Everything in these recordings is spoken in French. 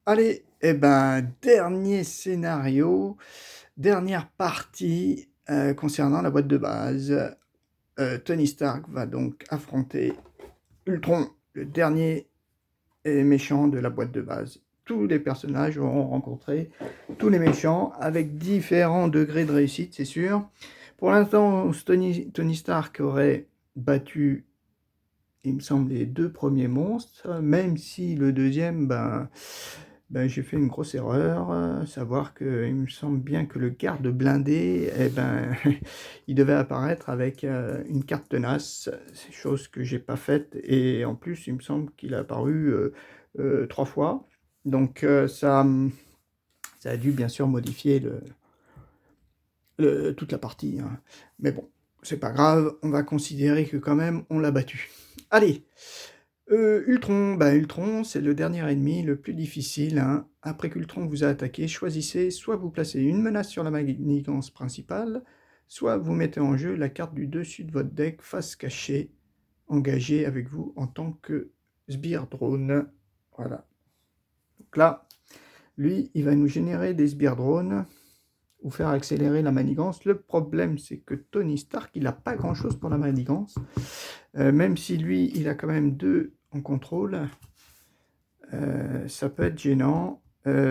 Allez, eh ben, dernier scénario, dernière partie, concernant la boîte de base. Tony Stark va donc affronter Ultron, le dernier méchant de la boîte de base. Tous les personnages auront rencontré tous les méchants avec différents degrés de réussite, c'est sûr. Pour l'instant, Tony Stark aurait battu, il me semble, les 2 premiers monstres, même si le deuxième, j'ai fait une grosse erreur, savoir qu'il me semble bien que le garde blindé, eh ben, il devait apparaître avec une carte tenace, c'est chose que j'ai pas faite, et en plus, il me semble qu'il a apparu 3 fois. Donc ça a dû bien sûr modifier toute la partie, hein. Mais bon, c'est pas grave, on va considérer que quand même on l'a battu. Allez, Ultron, Ultron, c'est le dernier ennemi le plus difficile, hein. Après qu'Ultron vous a attaqué, choisissez soit vous placez une menace sur la manigance principale, soit vous mettez en jeu la carte du dessus de votre deck face cachée, engagée avec vous en tant que sbire drone. Voilà. Donc là, lui, il va nous générer des sbires drones ou faire accélérer la manigance. Le problème, c'est que Tony Stark, il n'a pas grand-chose pour la manigance. Même si lui, il a quand même 2 en contrôle, ça peut être gênant,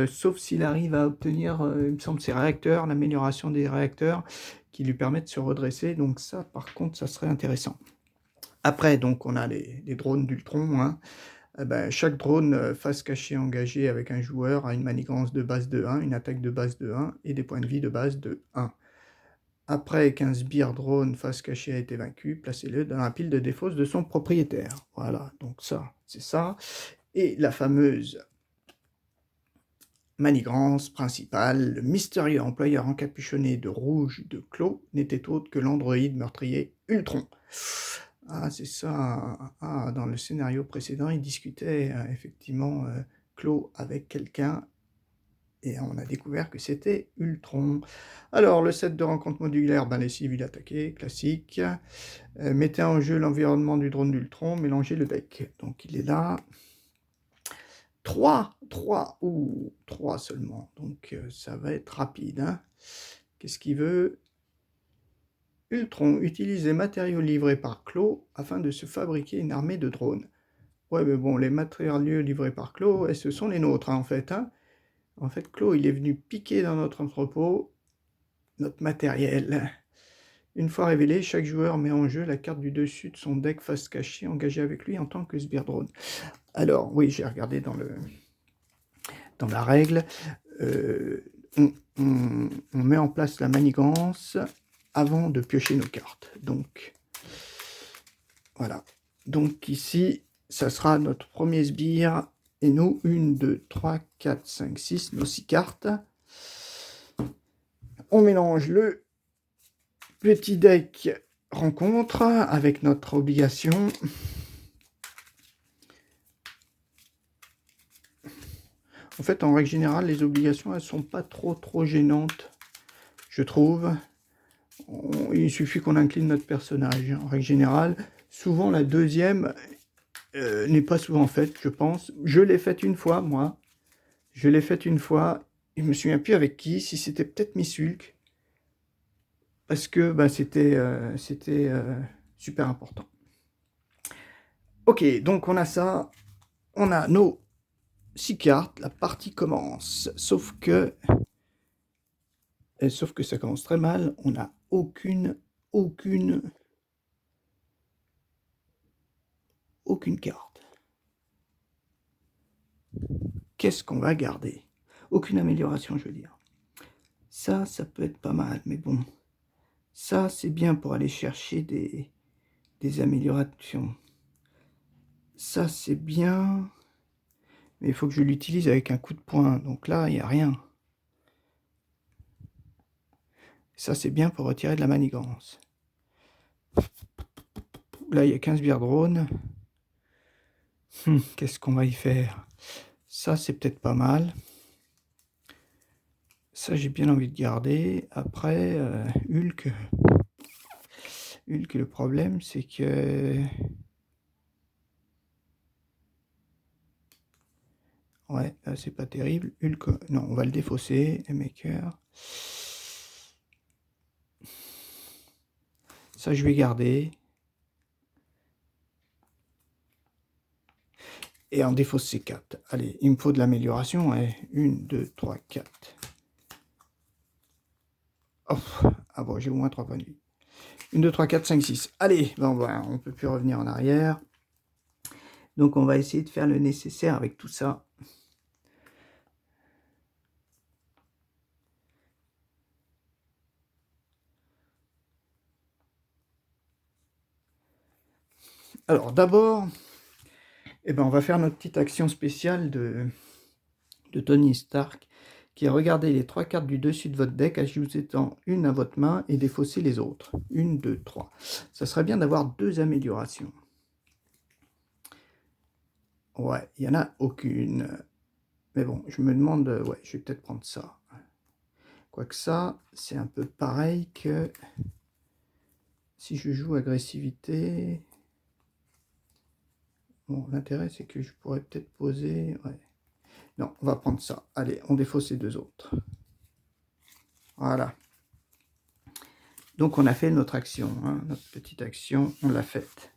sauf s'il arrive à obtenir, il me semble, ses réacteurs, l'amélioration des réacteurs qui lui permettent de se redresser. Donc ça, par contre, ça serait intéressant. Après, donc, on a les drones d'Ultron, hein. Chaque drone face cachée engagé avec un joueur a une manigance de base de 1, une attaque de base de 1 et des points de vie de base de 1. Après qu'un sbire drone face cachée a été vaincu, placez-le dans la pile de défausse de son propriétaire. Voilà, donc ça, c'est ça. Et la fameuse manigance principale, le mystérieux employeur encapuchonné de rouge de Clos n'était autre que l'androïde meurtrier Ultron. Ah, c'est ça. Ah, dans le scénario précédent, il discutait effectivement Clos avec quelqu'un et on a découvert que c'était Ultron. Alors, le set de rencontre modulaire, les civils attaqués, classique. Mettez en jeu l'environnement du drone d'Ultron, mélangez le deck. Donc, il est là. 3 ou 3 seulement. Donc, ça va être rapide, hein. Qu'est-ce qu'il veut? Ultron utilise les matériaux livrés par Clos afin de se fabriquer une armée de drones. Ouais, mais bon, les matériaux livrés par Clos, ce sont les nôtres, hein, en fait, hein. En fait, Clos, il est venu piquer dans notre entrepôt notre matériel. Une fois révélé, chaque joueur met en jeu la carte du dessus de son deck face cachée engagée avec lui en tant que sbire drone. Alors, oui, j'ai regardé dans la règle. On met en place la manigance avant de piocher nos cartes. Donc, voilà. Donc ici, ça sera notre premier sbire. Et nous, 1, 2, 3, 4, 5, 6, nos 6 cartes. On mélange le petit deck rencontre avec notre obligation. En fait, en règle générale, les obligations, elles sont pas trop gênantes, je trouve. Il suffit qu'on incline notre personnage. En règle générale, souvent la deuxième n'est pas souvent faite, je pense. Je l'ai faite une fois, moi. Je l'ai faite une fois. Je me souviens plus avec qui, si c'était peut-être Miss Hulk. Parce que c'était super important. Ok, donc on a ça. On a nos 6 cartes. La partie commence. Sauf que ça commence très mal. On n'a aucune carte. Qu'est-ce qu'on va garder? Aucune amélioration, je veux dire. Ça peut être pas mal, mais bon. Ça, c'est bien pour aller chercher des améliorations. Ça, c'est bien. Mais il faut que je l'utilise avec un coup de poing. Donc là, il n'y a rien. Ça, c'est bien pour retirer de la manigance. Là, il y a 15 sbires drones. Qu'est-ce qu'on va y faire? Ça, c'est peut-être pas mal. Ça, j'ai bien envie de garder. Après, Hulk, le problème, c'est que... Ouais, là, c'est pas terrible. Non, on va le défausser. Maker. Ça, je vais garder. Et on défausse ces 4. Allez, il me faut de l'amélioration. 1, 2, 3, 4. Oh, ah bon, j'ai au moins 3 points de vie. 1, 2, 3, 4, 5, 6. Allez, bon, on ne peut plus revenir en arrière. Donc, on va essayer de faire le nécessaire avec tout ça. Alors, d'abord, on va faire notre petite action spéciale de Tony Stark, qui a regardé les 3 cartes du dessus de votre deck, ajoutant une à votre main et défausser les autres. 1, 2, 3. Ça serait bien d'avoir 2 améliorations. Ouais, il n'y en a aucune. Mais bon, je me demande... Ouais, je vais peut-être prendre ça. Quoique ça, c'est un peu pareil que... Si je joue agressivité... Bon, l'intérêt, c'est que je pourrais peut-être poser... Ouais. Non, on va prendre ça. Allez, on défausse les 2 autres. Voilà. Donc, on a fait notre action. Hein, notre petite action, on l'a faite.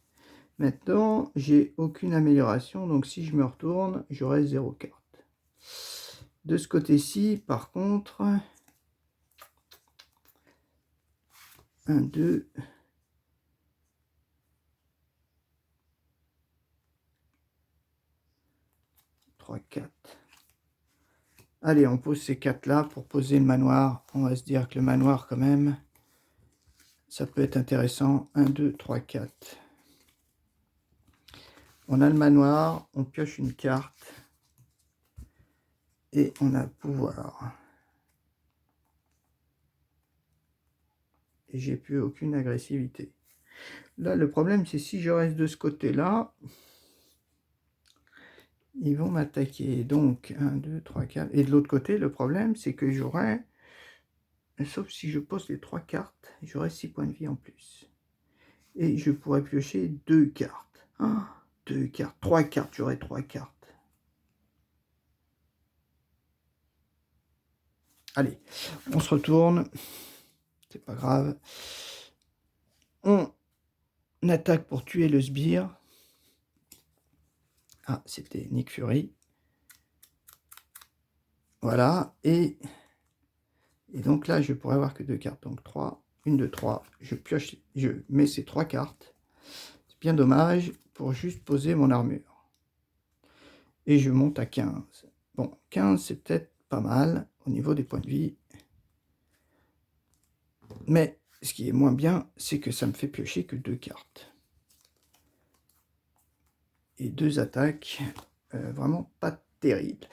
Maintenant, j'ai aucune amélioration. Donc, si je me retourne, j'aurai 0 carte. De ce côté-ci, par contre... 1, 2... 3, 4. Allez, on pose ces 4 là pour poser le manoir. On va se dire que le manoir, quand même, ça peut être intéressant. 1, 2, 3, 4. On a le manoir, on pioche une carte. Et on a le pouvoir. Et j'ai plus aucune agressivité. Là, le problème, c'est si je reste de ce côté-là, ils vont m'attaquer. Donc, 1, 2, 3, 4. Et de l'autre côté, le problème, c'est que j'aurai... Sauf si je pose les 3 cartes, j'aurai 6 points de vie en plus. Et je pourrais piocher 2 cartes. 2 cartes. 3 cartes, j'aurai 3 cartes. Allez, on se retourne. C'est pas grave. On attaque pour tuer le sbire. Ah, c'était Nick Fury. Voilà. Et donc là, je pourrais avoir que 2 cartes. Donc 3. 1, 2, 3. Je pioche, je mets ces 3 cartes. C'est bien dommage pour juste poser mon armure. Et je monte à 15. Bon, 15, c'est peut-être pas mal au niveau des points de vie. Mais ce qui est moins bien, c'est que ça me fait piocher que 2 cartes. Et 2 attaques, vraiment pas terribles.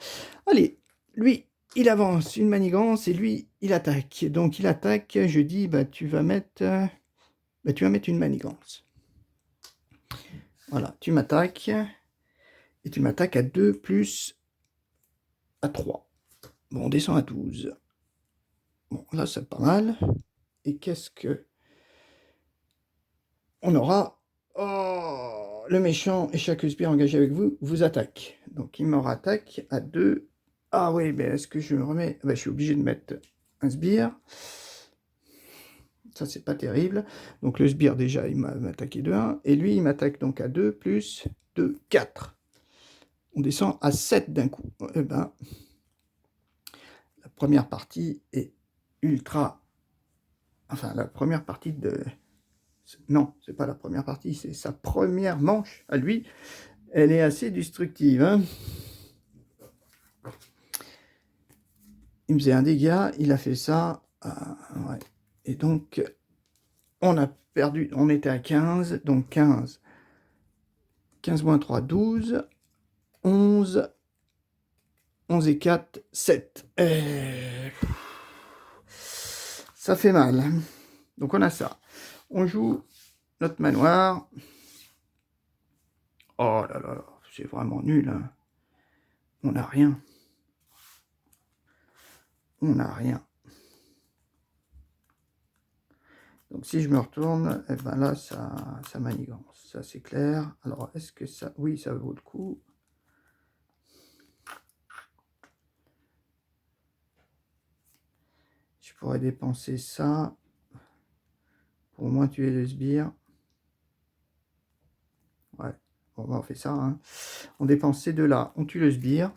Allez, lui, il avance une manigance et lui, il attaque. Donc il attaque, je dis, tu vas mettre une manigance. Voilà, tu m'attaques. Et tu m'attaques à 2 plus à 3. Bon, on descend à 12. Bon, là, c'est pas mal. Et qu'est-ce que... On aura... Oh, le méchant et chaque sbire engagé avec vous vous attaque. Donc, il me rattaque à 2. Ah oui, mais est-ce que je me remets... Je suis obligé de mettre un sbire. Ça, c'est pas terrible. Donc, le sbire, déjà, il m'a attaqué de 1. Et lui, il m'attaque donc à 2 plus 2, 4. On descend à 7 d'un coup. La première partie est ultra... Enfin, la première partie de... Non, c'est pas la première partie, c'est sa première manche à lui. Elle est assez destructive. Hein, il me faisait un dégât, il a fait ça. Ouais. Et donc, on a perdu, on était à 15, donc 15. 15 moins 3, 12. 11. 11 et 4, 7. Ça fait mal. Donc on a ça. On joue notre manoir. Oh là là, c'est vraiment nul. Hein. On n'a rien. On n'a rien. Donc si je me retourne, là, ça manigance. Ça, c'est clair. Alors, est-ce que ça... Oui, ça vaut le coup. Je pourrais dépenser ça pour au moins tuer le sbire. Ouais, bon, on fait ça. Hein. On dépense ces deux-là, on tue le sbire.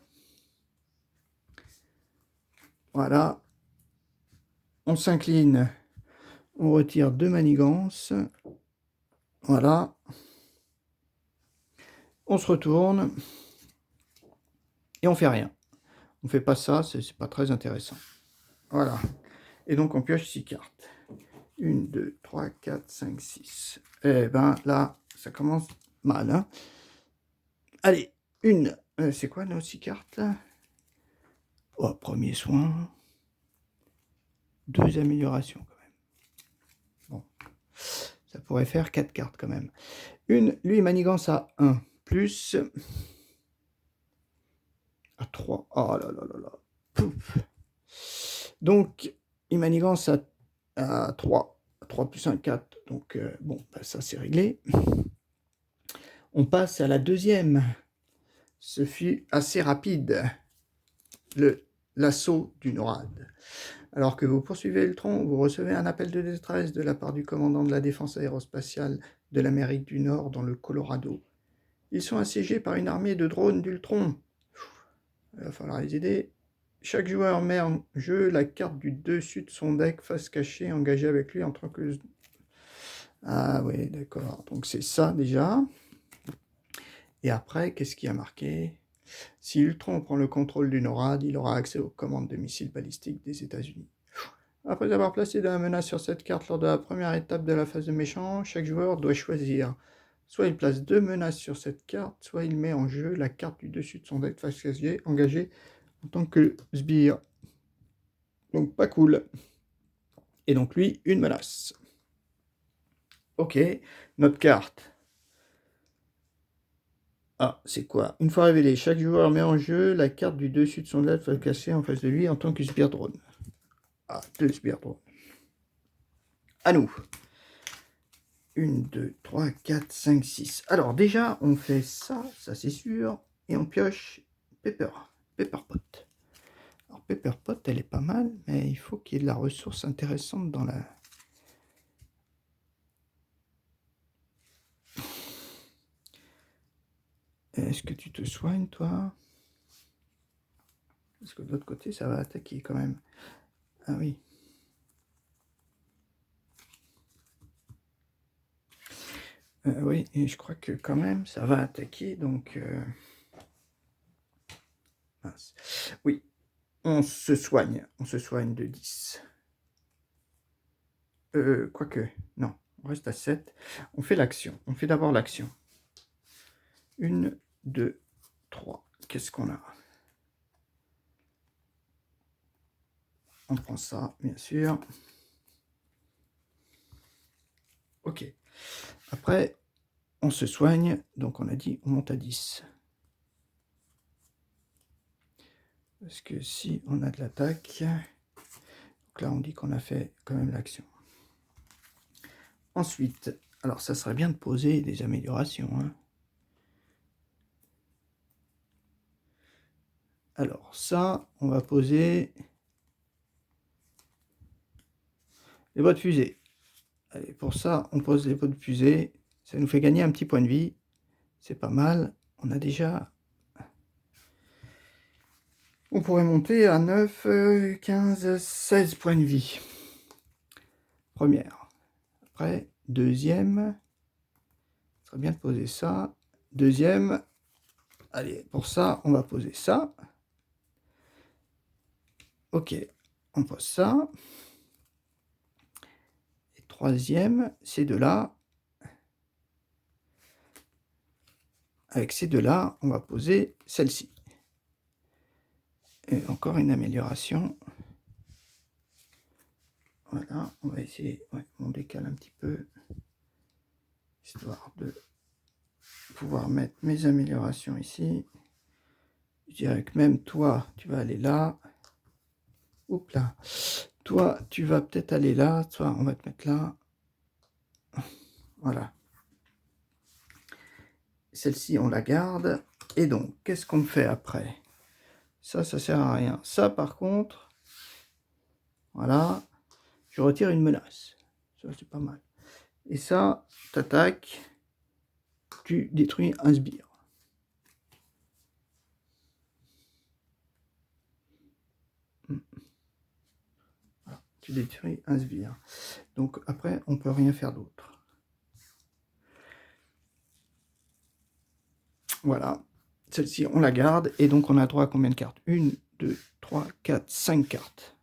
Voilà. On s'incline. On retire 2 manigances. Voilà. On se retourne. Et on fait rien. On fait pas ça, c'est pas très intéressant. Voilà. Et donc on pioche 6 cartes. 1, 2, 3, 4, 5, 6. Eh ben là, ça commence mal. Hein. Allez, une. C'est quoi nos 6 cartes là? Oh, premier soin. 2 améliorations quand même. Bon. Ça pourrait faire 4 cartes quand même. Une, lui, manigance à 1. Plus. À 3. Oh là là là là. Pouf. Donc, il manigance à 3. 3 plus 1, 4. Donc, bon, bah, ça c'est réglé. On passe à la deuxième. Ce fut assez rapide. L'assaut du NORAD. Alors que vous poursuivez Ultron, vous recevez un appel de détresse de la part du commandant de la défense aérospatiale de l'Amérique du Nord dans le Colorado. Ils sont assiégés par une armée de drones d'Ultron. Il va falloir les aider. Chaque joueur met en jeu la carte du dessus de son deck face cachée engagée avec lui en tant que... Ah oui, d'accord. Donc c'est ça déjà. Et après, qu'est-ce qui a marqué? Si Ultron prend le contrôle du NORAD, il aura accès aux commandes de missiles balistiques des États-Unis. Après avoir placé de la menace sur cette carte lors de la première étape de la phase de méchant, chaque joueur doit choisir. Soit il place 2 menaces sur cette carte, soit il met en jeu la carte du dessus de son deck face cachée engagée en tant que sbire. Donc pas cool. Et donc lui, une menace. Ok, notre carte. Ah, c'est quoi? Une fois révélé, chaque joueur met en jeu la carte du dessus de son deck face cachée en face de lui en tant que sbire drone. Ah, 2 sbires drones. À nous. 1, 2, 3, 4, 5, 6. Alors déjà, on fait ça c'est sûr, et on pioche Pepperpot. Alors Pepperpot, elle est pas mal, mais il faut qu'il y ait de la ressource intéressante dans la... Est-ce que tu te soignes, toi? Parce que de l'autre côté, ça va attaquer quand même. Ah oui. Oui, et je crois que quand même, ça va attaquer, donc... Mince. Oui, on se soigne de 10. Quoique, non, on reste à 7. On fait l'action, on fait d'abord l'action. 1, 2, 3. Qu'est-ce qu'on a? On prend ça, bien sûr. Ok. Après, on se soigne. Donc, on a dit, on monte à 10. Parce que si on a de l'attaque... Donc là, on dit qu'on a fait quand même l'action. Ensuite, alors ça serait bien de poser des améliorations. Hein. Alors ça, on va poser les bottes fusées. Allez, pour ça, on pose les bottes fusées. Ça nous fait gagner un petit point de vie. C'est pas mal. On a déjà... On pourrait monter à 9, 15, 16 points de vie. Première. Après, deuxième. Ce serait bien de poser ça. Deuxième. Allez, pour ça, on va poser ça. Ok, on pose ça. Et troisième, ces deux-là. Avec ces deux-là, on va poser celle-ci. Et encore une amélioration. Voilà, on va essayer, ouais, on décale un petit peu, histoire de pouvoir mettre mes améliorations ici. Je dirais que même toi, tu vas aller là. Oups là. Toi, tu vas peut-être aller là. Toi, on va te mettre là. Voilà. Celle-ci, on la garde. Et donc, qu'est-ce qu'on fait après? Ça sert à rien. Ça, par contre, Voilà. Je retire une menace. Ça, c'est pas mal. Et ça, t'attaques, tu détruis un sbire. Voilà. Tu détruis un sbire. Donc après, on peut rien faire d'autre. Voilà. Celle-ci, on la garde. Et donc, on a droit à combien de cartes? 1, 2, 3, 4, 5 cartes.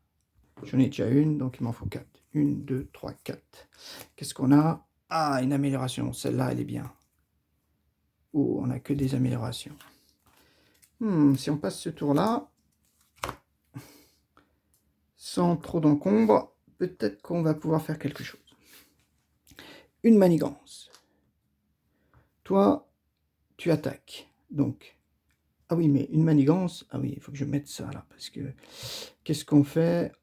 J'en ai déjà une, donc il m'en faut 4. 1, 2, 3, 4. Qu'est-ce qu'on a? Ah, une amélioration. Celle-là, elle est bien. Oh, on n'a que des améliorations. Si on passe ce tour-là, sans trop d'encombre, peut-être qu'on va pouvoir faire quelque chose. Une manigance. Toi, tu attaques. Donc, ah oui, mais une manigance, ah oui, il faut que je mette ça là, parce que qu'est-ce qu'on fait?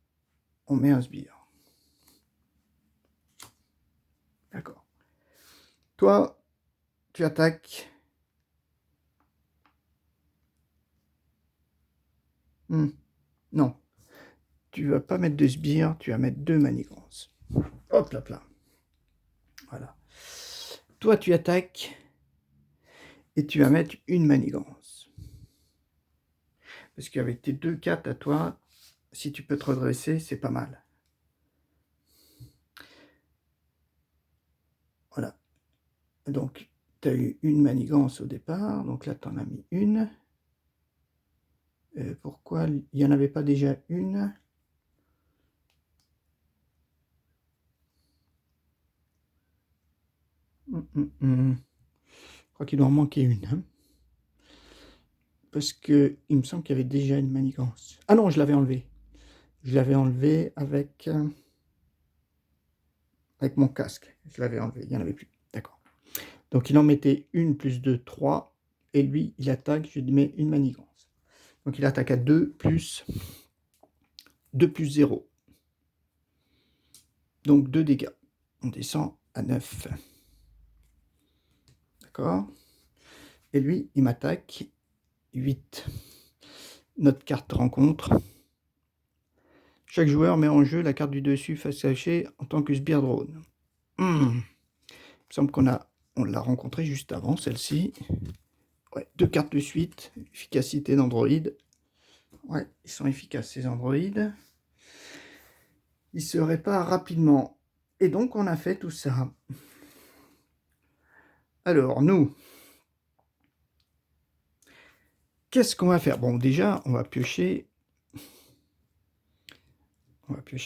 On met un sbire. D'accord. Toi, tu attaques. Non, tu vas pas mettre de sbires, tu vas mettre 2 manigances. Hop là, là. Voilà. Toi, tu attaques et tu vas mettre une manigance. Parce qu'avec tes 2 4 à toi, si tu peux te redresser, c'est pas mal. Voilà. Donc, tu as eu une manigance au départ, donc là, tu en as mis une. Pourquoi il n'y en avait pas déjà une? Je crois qu'il doit en manquer une. Hein, parce que il me semble qu'il y avait déjà une manigance. Ah non, je l'avais enlevé. Je l'avais enlevé avec mon casque. Je l'avais enlevé, il n'y en avait plus. D'accord. Donc il en mettait une plus 2, 3. Et lui, il attaque, je lui mets une manigance. Donc il attaque à 2 plus 0. Donc 2 dégâts. On descend à 9. D'accord. Et lui, il m'attaque 8. Notre carte de rencontre. Chaque joueur met en jeu la carte du dessus face cachée en tant que sbire drone. Il me semble on l'a rencontré juste avant, celle-ci. Ouais, 2 cartes de suite. Efficacité d'androïde. Ouais, ils sont efficaces ces androïdes. Ils se réparent rapidement. Et donc on a fait tout ça. Alors nous, qu'est-ce qu'on va faire? Bon, déjà, on va piocher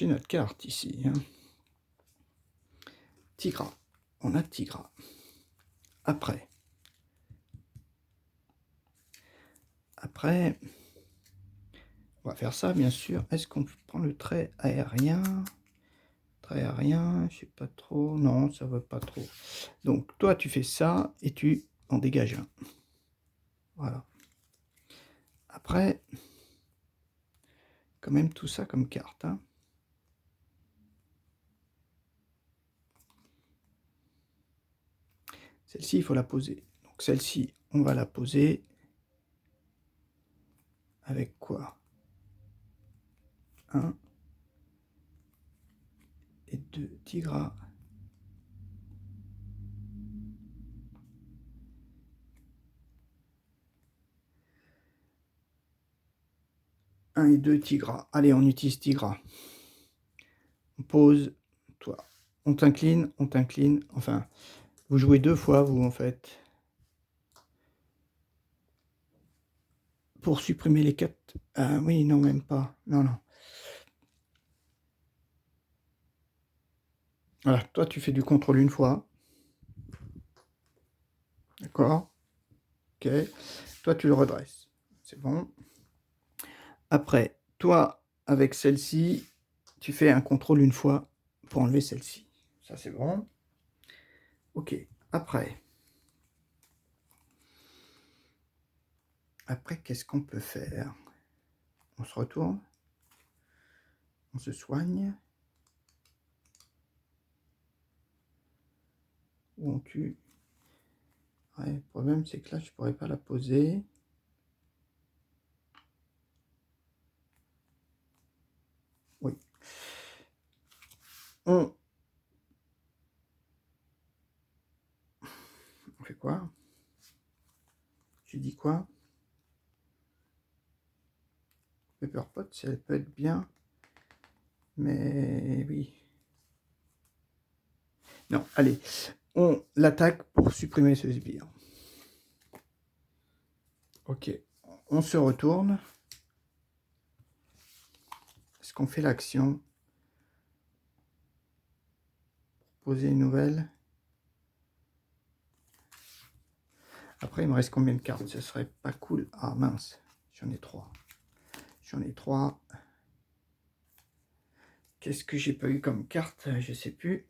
notre carte ici. Hein. Tigra. On a Tigra. Après, on va faire ça, bien sûr. Est-ce qu'on prend le trait aérien? Trait aérien, je sais pas trop. Non, ça va pas trop. Donc, toi, tu fais ça et tu en dégages un. Voilà. Après, quand même tout ça comme carte. Hein. Celle-ci, il faut la poser. Donc, celle-ci, on va la poser. Avec quoi? 1 et 2 tigras. Un et 2 tigras. Allez, on utilise tigras. On pose, toi. On t'incline. Enfin, vous jouez 2 fois, vous, en fait. Pour supprimer les 4. Ah oui, non, même pas. Non, non. Voilà, toi, tu fais du contrôle une fois. D'accord. Ok. Toi, tu le redresses. C'est bon. Après, toi, avec celle-ci, tu fais un contrôle une fois pour enlever celle-ci. Ça, c'est bon. Ok. Après, qu'est-ce qu'on peut faire? On se retourne. On se soigne. Ou on tue. Ouais, le problème, c'est que là, je pourrais pas la poser. Oui. On fait quoi? J'ai dit quoi? Pepper Pot, ça peut être bien. Mais oui. Non, allez. On l'attaque pour supprimer ce sbire. Ok. On se retourne. Est-ce qu'on fait l'action? Poser une nouvelle. Après, il me reste combien de cartes? Ce serait pas cool. Ah mince, j'en ai 3. J'en ai 3. Qu'est-ce que j'ai pas eu comme carte? Je sais plus.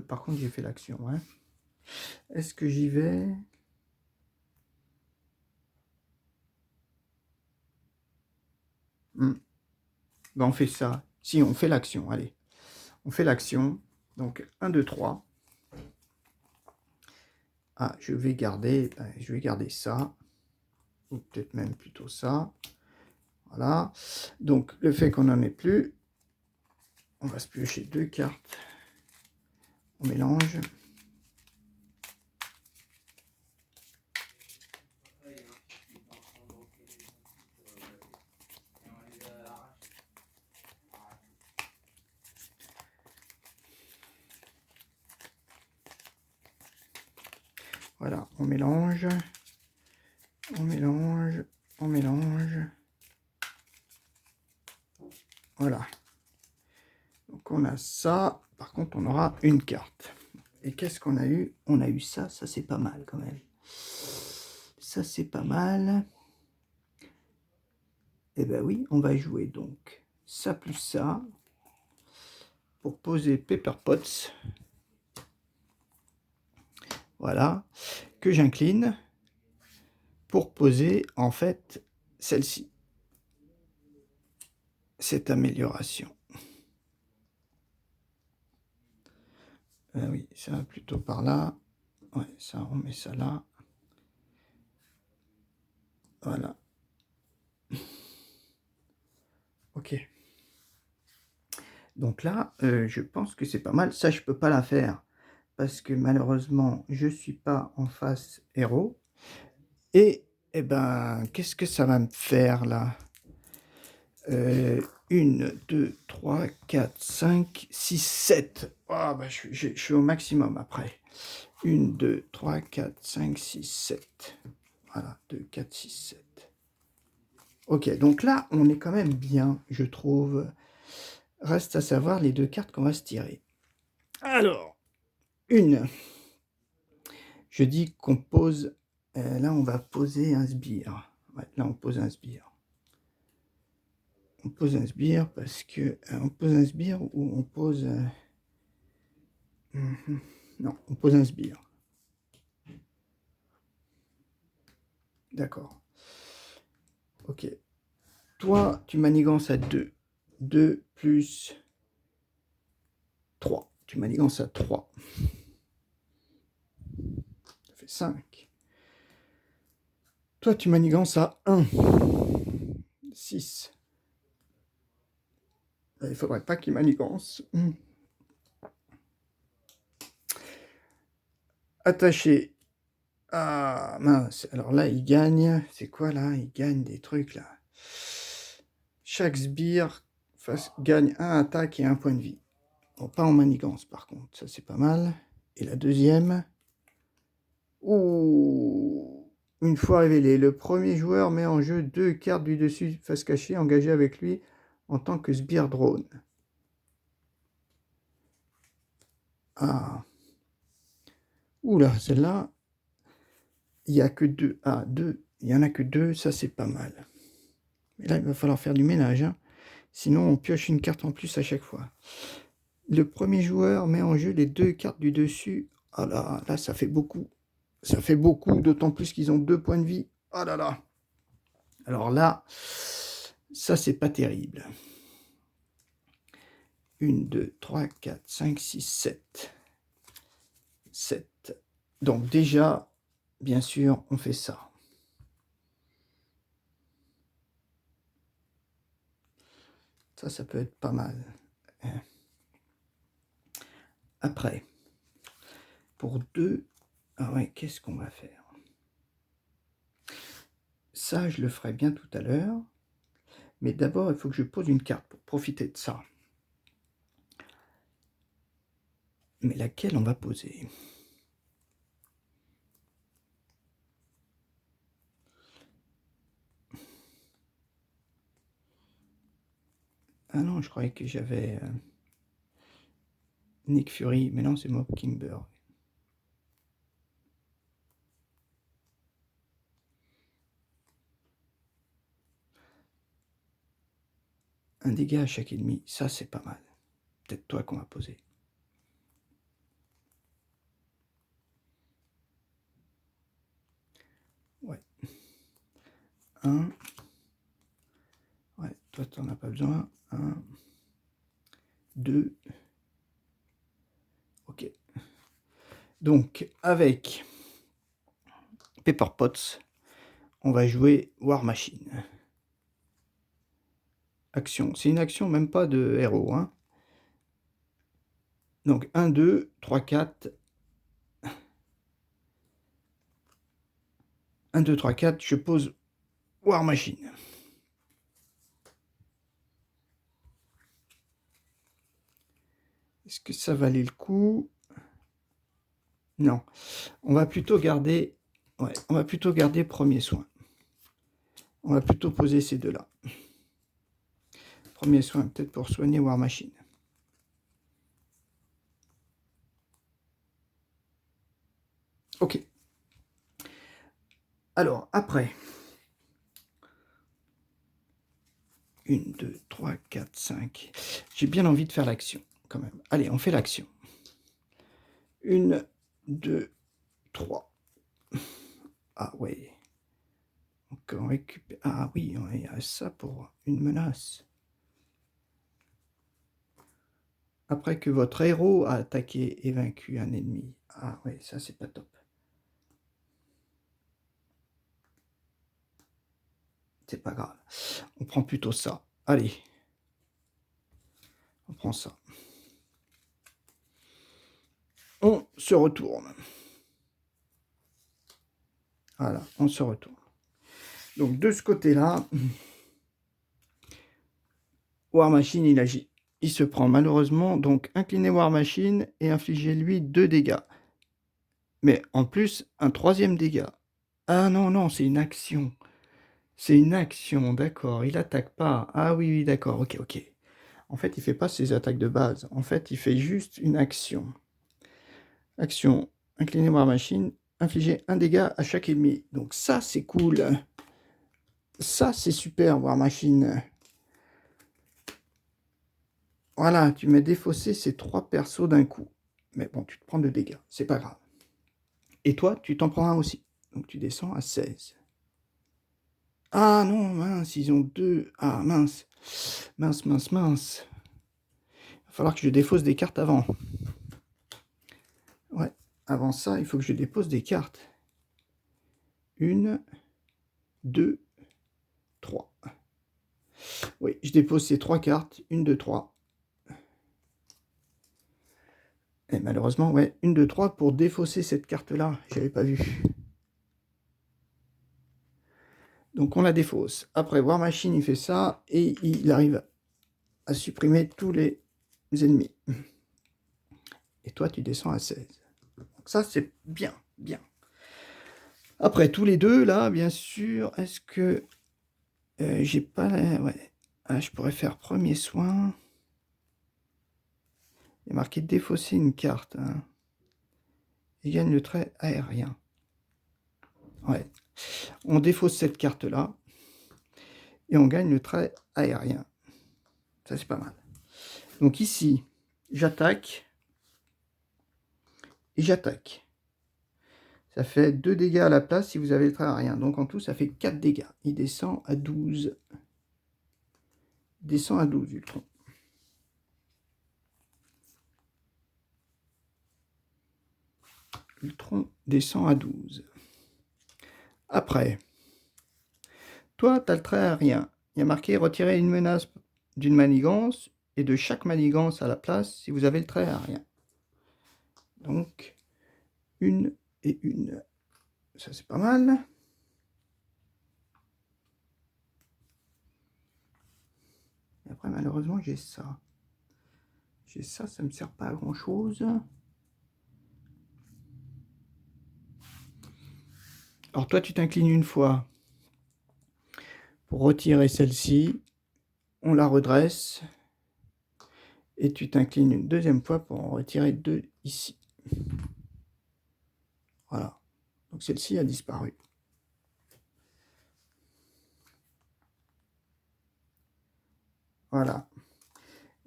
Par contre, j'ai fait l'action. Hein. Est-ce que j'y vais? Ben, on fait ça. Si, on fait l'action. Allez. On fait l'action. Donc, 1, 2, 3. Ah, je vais garder ça. Ou peut-être même plutôt ça. Voilà. Donc, le fait qu'on n'en ait plus, on va se piocher 2 cartes. On mélange. Voilà, on mélange. On mélange. On mélange. Voilà. Donc on a ça. Par contre, on aura une carte. Et qu'est-ce qu'on a eu? On a eu ça. Ça, c'est pas mal quand même. Ça, c'est pas mal. Eh ben oui, on va jouer donc ça plus ça pour poser Pepper Potts. Voilà. Que j'incline pour poser en fait celle-ci. Cette amélioration. Oui, ça plutôt par là. Ouais, ça, on met ça là. Voilà. Ok. Donc là, je pense que c'est pas mal. Ça, je peux pas la faire parce que malheureusement, je suis pas en face héros. Et, eh ben, qu'est-ce que ça va me faire là? 1, 2, 3, 4, 5, 6, 7. Oh, bah, je suis au maximum après. 1, 2, 3, 4, 5, 6, 7. Voilà, 2, 4, 6, 7. Ok, donc là, on est quand même bien, je trouve. Reste à savoir les 2 cartes qu'on va se tirer. Alors, une. Je dis qu'on pose... là, on va poser un sbire. Ouais, là, on pose un sbire. On pose un sbire parce que... on pose un sbire ou on pose... non, on pose un sbire. D'accord. Ok. Toi, tu manigances à 2. 2 plus 3. Tu manigances à 3. Ça fait 5. Toi, tu manigances à 1. 6. Il ne faudrait pas qu'il manigance. Attaché. Ah mince, alors là il gagne, c'est quoi là? Il gagne des trucs là. Chaque sbire gagne un attaque et un point de vie. Bon, pas en manigance par contre, ça c'est pas mal. Et la deuxième. Ouh, une fois révélé, le premier joueur met en jeu 2 cartes du dessus face cachée engagées avec lui en tant que sbire drone. Ah. Oula, celle-là, il n'y a que 2. Ah, 2. Il n'y en a que 2, ça c'est pas mal. Mais là, il va falloir faire du ménage. Hein. Sinon, on pioche une carte en plus à chaque fois. Le premier joueur met en jeu les 2 cartes du dessus. Ah là, là, ça fait beaucoup. Ça fait beaucoup, d'autant plus qu'ils ont 2 points de vie. Ah là là. Alors là, ça, c'est pas terrible. 1, 2, 3, 4, 5, 6, 7. 7. Donc déjà, bien sûr, on fait ça. Ça peut être pas mal. Après, pour 2, ah ouais, qu'est-ce qu'on va faire? Ça, je le ferai bien tout à l'heure. Mais d'abord, il faut que je pose une carte pour profiter de ça. Mais laquelle on va poser? Ah non, je croyais que j'avais Nick Fury, mais non, c'est Mockingbird. Un dégât à chaque ennemi, ça c'est pas mal. Peut-être toi qu'on va poser. Ouais. 1. Ouais, toi t'en as pas besoin. 1. 2. Ok. Donc, avec Pepper Potts, on va jouer War Machine. Action. C'est une action, même pas de héros. Hein. Donc, 1, 2, 3, 4. 1, 2, 3, 4, je pose War Machine. Est-ce que ça valait le coup? Non. On va plutôt garder... Ouais, on va plutôt garder premier soin. On va plutôt poser ces deux-là. Premier soin, peut-être pour soigner War Machine. Ok. Alors, après... 1, 2, 3, 4, 5. J'ai bien envie de faire l'action, quand même. Allez, on fait l'action. 1, 2, 3. Ah ouais. Donc on récupère... Ah oui, il y a ça pour une menace. Après que votre héros a attaqué et vaincu un ennemi. Ah ouais, ça c'est pas top. C'est pas grave. On prend plutôt ça. Allez. On prend ça. On se retourne. Voilà, on se retourne. Donc de ce côté-là, War Machine, il agit. Il se prend malheureusement, donc incliner War Machine et infliger lui 2 dégâts. Mais en plus, un 3e dégât. Ah non, non, c'est une action. C'est une action, d'accord. Il attaque pas. Ah oui, oui, d'accord, ok, ok. En fait, il fait pas ses attaques de base. En fait, il fait juste une action. Action, incliner War Machine, infliger un dégât à chaque ennemi. Donc ça, c'est cool. Ça, c'est super, War Machine. Voilà, tu m'as défaussé ces 3 persos d'un coup. Mais bon, tu te prends 2 dégâts, c'est pas grave. Et toi, tu t'en prends un aussi. Donc tu descends à 16. Ah non, mince, ils ont 2. Ah mince. Mince, mince, mince. Il va falloir que je défausse des cartes avant. Ouais, avant ça, il faut que je dépose des cartes. 1, 2, 3. Oui, je dépose ces 3 cartes. 1, 2, 3. Et malheureusement, ouais, 1, 2, 3 pour défausser cette carte-là. Je n'avais pas vu. Donc on la défausse. Après, War Machine, il fait ça et il arrive à supprimer tous les ennemis. Et toi, tu descends à 16. Donc ça, c'est bien, bien. Après, tous les deux, là, bien sûr, est-ce que j'ai pas... Ouais. Ah, je pourrais faire premier soin. Il y a marqué défausser une carte. Hein. Il gagne le trait aérien. Ouais. On défausse cette carte-là. Et on gagne le trait aérien. Ça, c'est pas mal. Donc ici, j'attaque. Et j'attaque. Ça fait 2 dégâts à la place si vous avez le trait aérien. Donc en tout, ça fait 4 dégâts. Il descend à 12. Il descend à 12, Ultron. Ultron descend à 12. Après, toi, tu as le trait aérien. Il y a marqué retirer une menace d'une manigance et de chaque manigance à la place si vous avez le trait aérien. Donc, une et une. Ça, c'est pas mal. Et après, malheureusement, j'ai ça. J'ai ça, ça me sert pas à grand-chose. Alors, toi, tu t'inclines une fois pour retirer celle-ci. On la redresse. Et tu t'inclines une deuxième fois pour en retirer deux ici. Voilà. Donc, celle-ci a disparu. Voilà.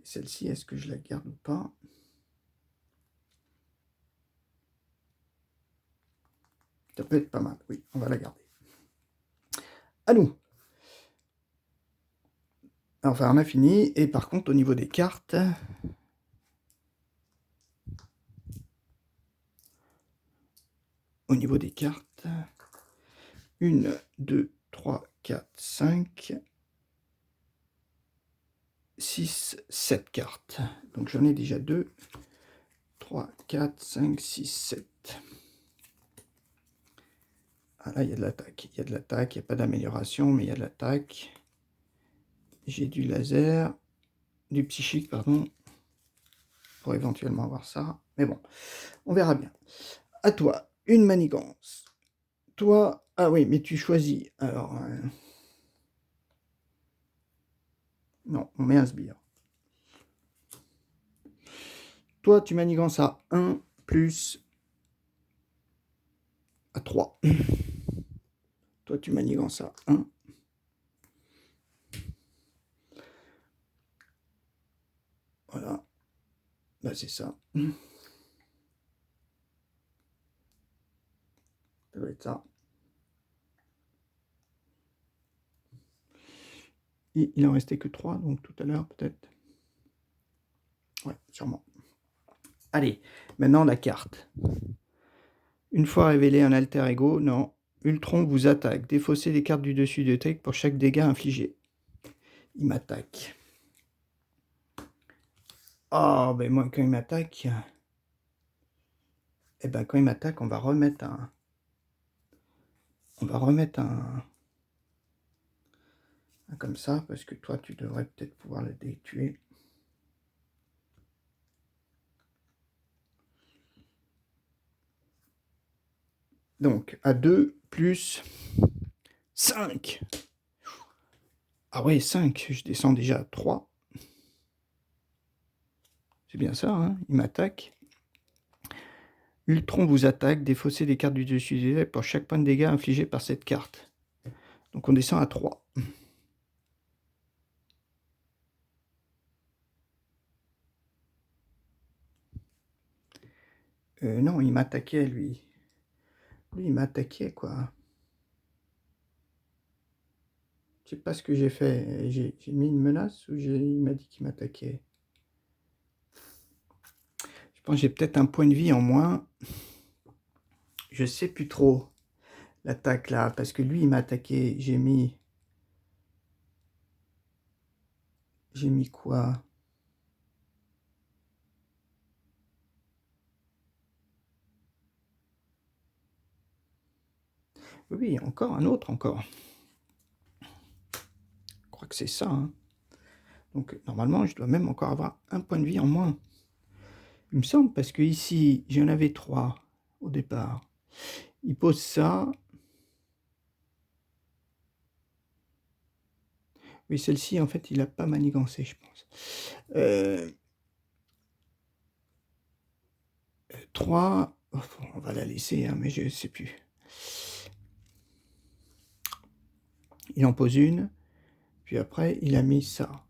Celle-ci, est-ce que je la garde ou pas? Ça peut être pas mal. Oui, on va la garder. À nous. Enfin, on a fini. Et par contre, au niveau des cartes, au niveau des cartes, 1, 2, 3, 4, 5, 6, 7 cartes. Donc j'en ai déjà 2, 3, 4, 5, 6, 7. Ah là, il y a de l'attaque. Il y a de l'attaque, il n'y a pas d'amélioration, mais il y a de l'attaque. J'ai du laser, du psychique, pardon, pour éventuellement avoir ça. Mais bon, on verra bien. À toi, une manigance. Toi, ah oui, mais tu choisis. Alors, non, on met un sbire. Toi, tu manigances à 1 plus à 3. Toi, tu manigances à 1. Voilà. Bah, c'est ça. Ça doit être ça. Il en restait que 3, donc tout à l'heure, peut-être. Ouais, sûrement. Allez, maintenant la carte. Une fois révélé un alter ego, non. Ultron vous attaque. Défaussez les cartes du dessus de deck pour chaque dégât infligé. Il m'attaque. Oh, ben moi, quand il m'attaque... Eh ben, quand il m'attaque, on va remettre un... On va remettre un comme ça, parce que toi, tu devrais peut-être pouvoir le tuer. Donc, à 2 plus 5. Ah ouais, 5. Je descends déjà à 3. C'est bien ça, hein, il m'attaque. Ultron vous attaque. Défaussez les cartes du dessus du deck pour chaque point de dégâts infligé par cette carte. Donc, on descend à 3. Non, il m'attaquait, lui. Lui, il m'attaquait, quoi. Je sais pas ce que j'ai fait. J'ai mis une menace ou il m'a dit qu'il m'attaquait. Je pense que j'ai peut-être un point de vie en moins. Je sais plus trop l'attaque là, parce que lui, il m'a attaqué. J'ai mis quoi? Oui, encore un autre, encore. Je crois que c'est ça, hein. Donc, normalement, je dois même encore avoir un point de vie en moins. Il me semble, parce que ici, j'en avais 3 au départ. Il pose ça. Oui, celle-ci, en fait, il n'a pas manigancé, je pense. 3. Oh, on va la laisser, hein, mais je ne sais plus. Il en pose une. Puis après, il a mis ça.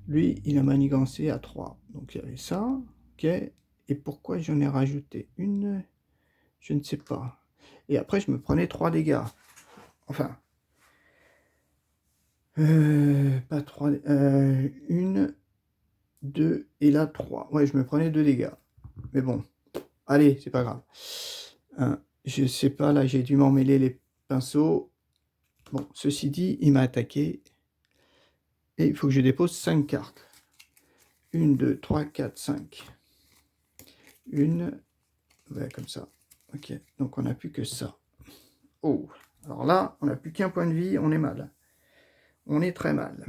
Lui, il a manigancé à 3. Donc, il y avait ça. Ok. Et pourquoi j'en ai rajouté une? Je ne sais pas. Et après, je me prenais 3 dégâts. Enfin. Pas 3. 1, 2 et là 3. Ouais, je me prenais 2 dégâts. Mais bon. Allez, c'est pas grave. Je sais pas, là, j'ai dû m'emmêler les pinceaux. Bon, ceci dit, il m'a attaqué. Et il faut que je dépose 5 cartes. 1, 2, 3, 4, 5. Une, ouais, comme ça. Ok, donc on n'a plus que ça. Oh, alors là, on n'a plus qu'un point de vie, on est mal. On est très mal.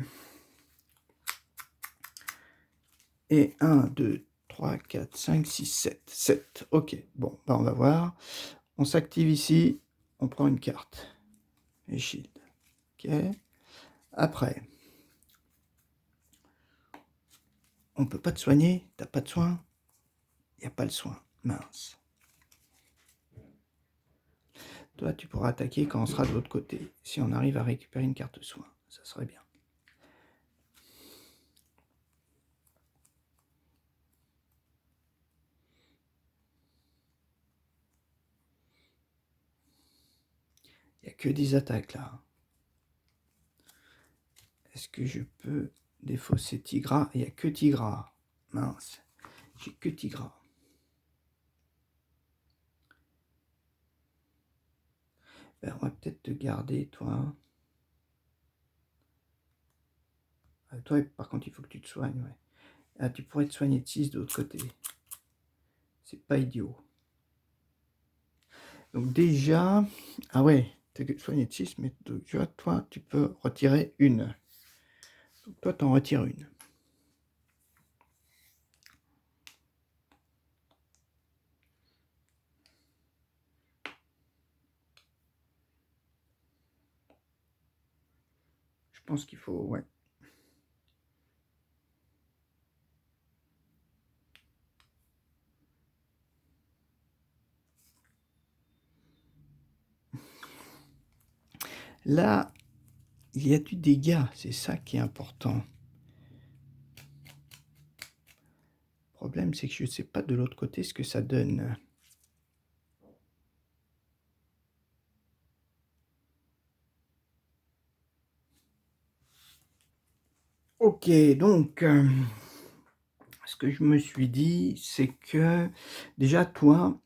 Et 1, 2, 3, 4, 5, 6, 7. 7. Ok, bon, bah on va voir. On s'active ici, on prend une carte. Et shield. Ok. Après, on peut pas te soigner, t'as pas de soin. Il n'y a pas le soin. Mince. Toi, tu pourras attaquer quand on sera de l'autre côté. Si on arrive à récupérer une carte soin, ça serait bien. Il n'y a que des attaques là. Est-ce que je peux défausser Tigra? Il n'y a que Tigra. Mince. J'ai que Tigra. Ben, on va peut-être te garder, toi. Toi, par contre, il faut que tu te soignes. Ouais. Ah, tu pourrais te soigner de 6 de l'autre côté. C'est pas idiot. Donc déjà... Ah ouais, tu es soigné de 6, mais tu vois, toi, tu peux retirer une. Donc toi, t'en retires une. Je pense qu'il faut... Ouais. Là, il y a du dégât, c'est ça qui est important. Le problème, c'est que je ne sais pas de l'autre côté ce que ça donne. Ok, donc, ce que je me suis dit, c'est que, déjà, toi,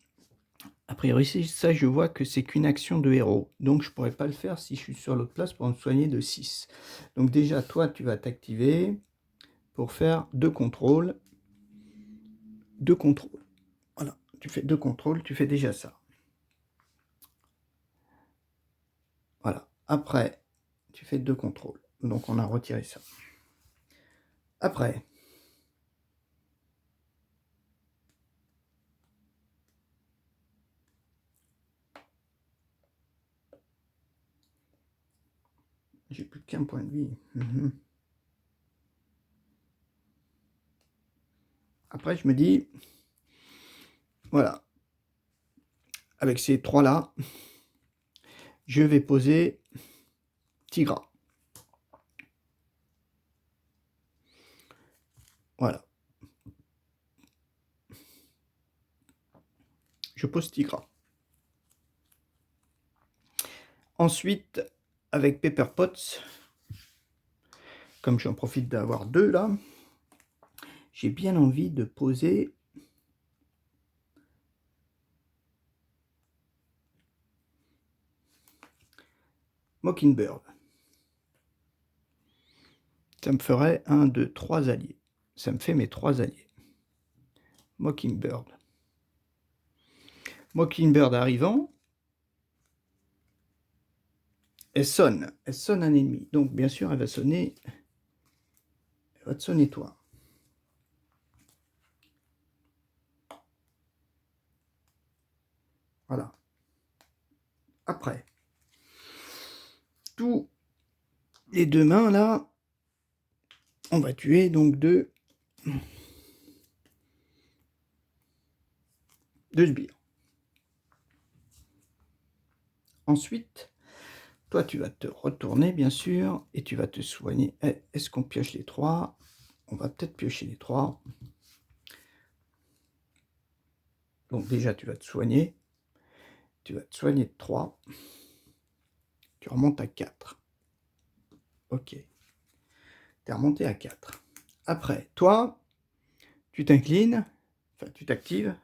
a priori, ça, je vois que c'est qu'une action de héros. Donc, je ne pourrais pas le faire si je suis sur l'autre place pour me soigner de 6. Donc, déjà, toi, tu vas t'activer pour faire 2 contrôles. 2 contrôles. Voilà, tu fais 2 contrôles, tu fais déjà ça. Voilà. Après, tu fais 2 contrôles. Donc, on a retiré ça. Après, j'ai plus qu'un point de vie. Après, je me dis, voilà, avec ces 3-là, je vais poser Tigra. Voilà. Je pose Tigra. Ensuite, avec Pepper Potts, comme j'en profite d'avoir 2 là, j'ai bien envie de poser Mockingbird. Ça me ferait 1, 2, 3 alliés. Ça me fait mes 3 alliés. Mockingbird. Mockingbird arrivant, elle sonne un ennemi. Donc bien sûr, elle va sonner, elle va te sonner toi. Voilà. Après, tous les 2 mains là, on va tuer donc 2 sbires. Ensuite, toi, tu vas te retourner, bien sûr, et tu vas te soigner. Est-ce qu'on pioche les 3? On va peut-être piocher les 3. Donc déjà, tu vas te soigner. Tu vas te soigner de 3. Tu remontes à 4. Ok. Tu es remonté à 4. Après, toi, tu t'inclines, enfin, tu t'actives,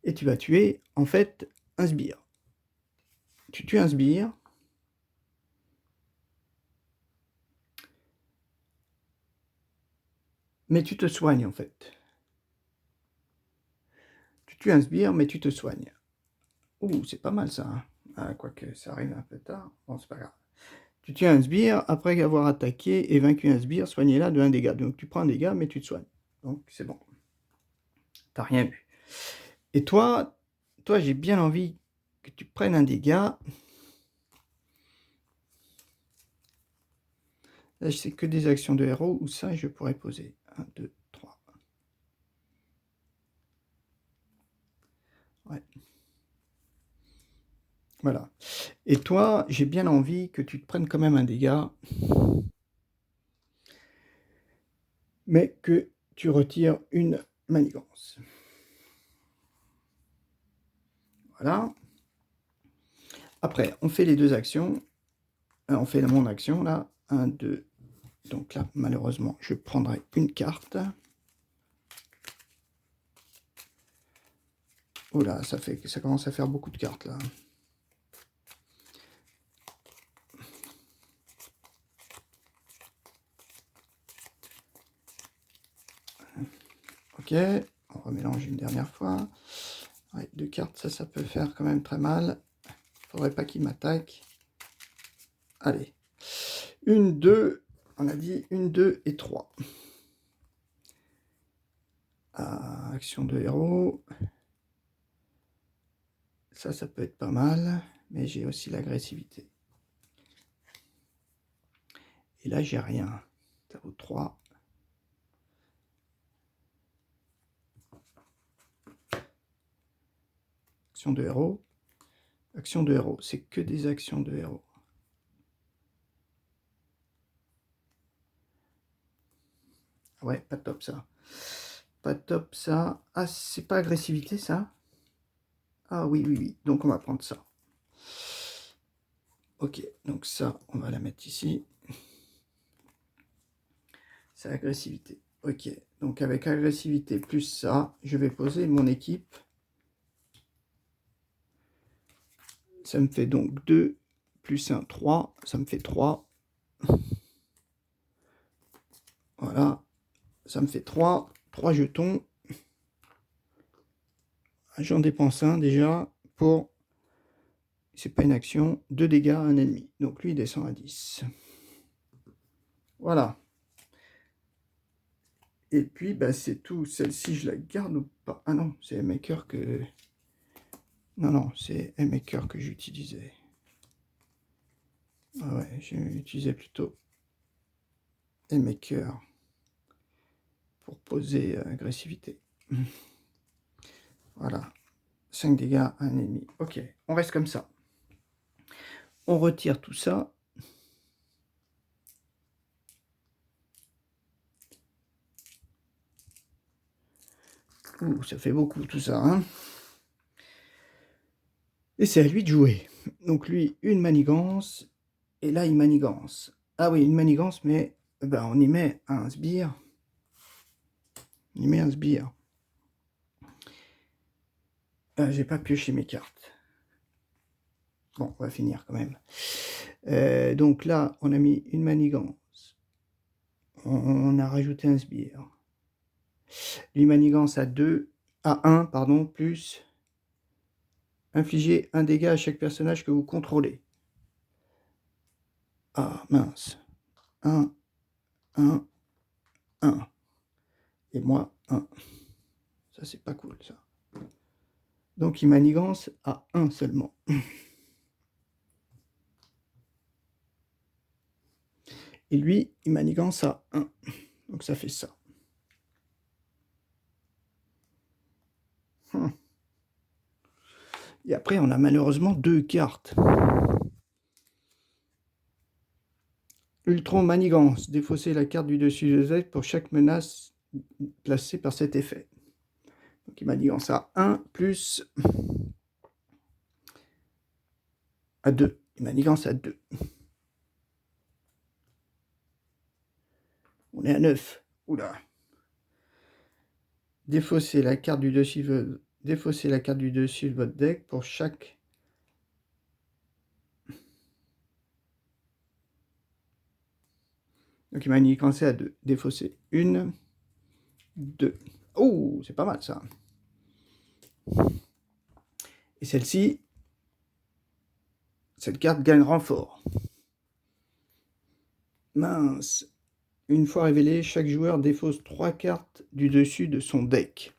et tu vas tuer, en fait, un sbire. Tu tues un sbire. mais tu te soignes en fait. Tu tues un sbire, mais tu te soignes. Ouh, c'est pas mal ça, hein. Ah, quoique ça arrive un peu tard. Bon, c'est pas grave. Tu tues un sbire, après avoir attaqué et vaincu un sbire, soignez-la de 1 dégât. Donc tu prends un dégât, mais tu te soignes. Donc c'est bon. T'as rien vu. Et toi j'ai bien envie que tu prennes un dégât. Là, c'est que des actions de héros, où ça, je pourrais poser. 1, 2, 3. Ouais. Voilà. Et toi, j'ai bien envie que tu te prennes quand même un dégât, mais que tu retires une manigance. Voilà. Après, on fait les 2 actions. On fait mon action, là. 1, 2. Donc là, malheureusement, je prendrai une carte. Oh là, ça commence à faire beaucoup de cartes, là. Ok, on remélange une dernière fois. Ouais, 2 cartes, ça peut faire quand même très mal. Faudrait pas qu'il m'attaque. Allez. 1, 2, on a dit 1, 2 et 3. Ah, action de héros. Ça peut être pas mal, mais j'ai aussi l'agressivité. Et là, j'ai rien. Ça vaut 3. Action de héros. Action de héros, c'est que des actions de héros. Ouais, pas top ça. Pas top ça. Ah, c'est pas agressivité ça? Ah oui, oui, oui. Donc on va prendre ça. Ok, donc ça, on va la mettre ici. C'est agressivité. Ok, donc avec agressivité plus ça, je vais poser mon équipe. Ça me fait donc 2 plus 1, 3. Ça me fait 3. Voilà. Ça me fait 3. 3 jetons. J'en dépense un déjà pour... C'est pas une action. 2 dégâts à un ennemi. Donc lui, il descend à 10. Voilà. Et puis, bah, c'est tout. Celle-ci, je la garde ou pas? Ah non, c'est M-Maker que... Non, non, c'est M-Maker que j'utilisais. Ah ouais, j'utilisais plutôt M-Maker pour poser agressivité. Voilà. 5 dégâts à un ennemi. Ok, on reste comme ça. On retire tout ça. Ouh, ça fait beaucoup tout ça, hein. Et c'est à lui de jouer. Donc lui, une manigance. Et là, il manigance. Ah oui, une manigance, mais ben, on y met un sbire. On y met un sbire. J'ai pas pioché mes cartes. Bon, on va finir quand même. Donc là, on a mis une manigance. On a rajouté un sbire. Les manigances à 2, à 1, pardon, plus infliger un dégât à chaque personnage que vous contrôlez. Ah, mince. 1, 1, 1. Et moi, 1. Ça, c'est pas cool, ça. Donc, il manigance à 1 seulement. Et lui, il manigance à 1. Donc, ça fait ça. Et après, on a malheureusement 2 cartes. Ultron manigance. Défausser la carte du dessus de Z pour chaque menace placée par cet effet. Donc, il manigance à 1 plus à 2. Il manigance à 2. On est à 9. Oula. Défausser la carte du dessus de votre deck pour chaque... Donc il m'a dit quand c'est à 2. Défausser 1. 2. Oh, c'est pas mal ça. Et celle-ci, cette carte gagne renfort. Mince. Une fois révélé, chaque joueur défausse 3 cartes du dessus de son deck.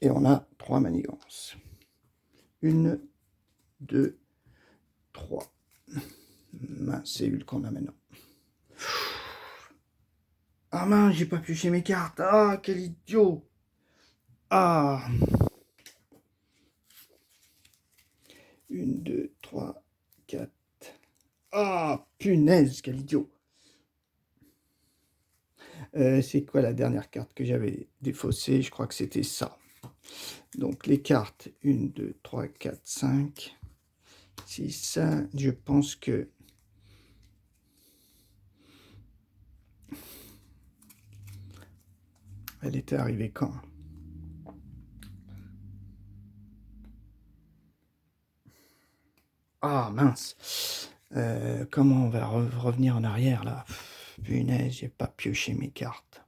Et on a 3 manigances. 1, 2, 3. Mince, c'est Hulk qu'on a maintenant. Ah mince, j'ai pas pioché mes cartes. Ah, quel idiot. Ah. 1, 2, 3, 4. Ah, punaise, quel idiot. C'est quoi la dernière carte que j'avais défaussée? Je crois que c'était ça. Donc les cartes, 1, 2, 3, 4, 5, 6. Je pense que... Elle était arrivée quand? Ah mince. Comment on va revenir en arrière là? Punaise, j'ai pas pioché mes cartes.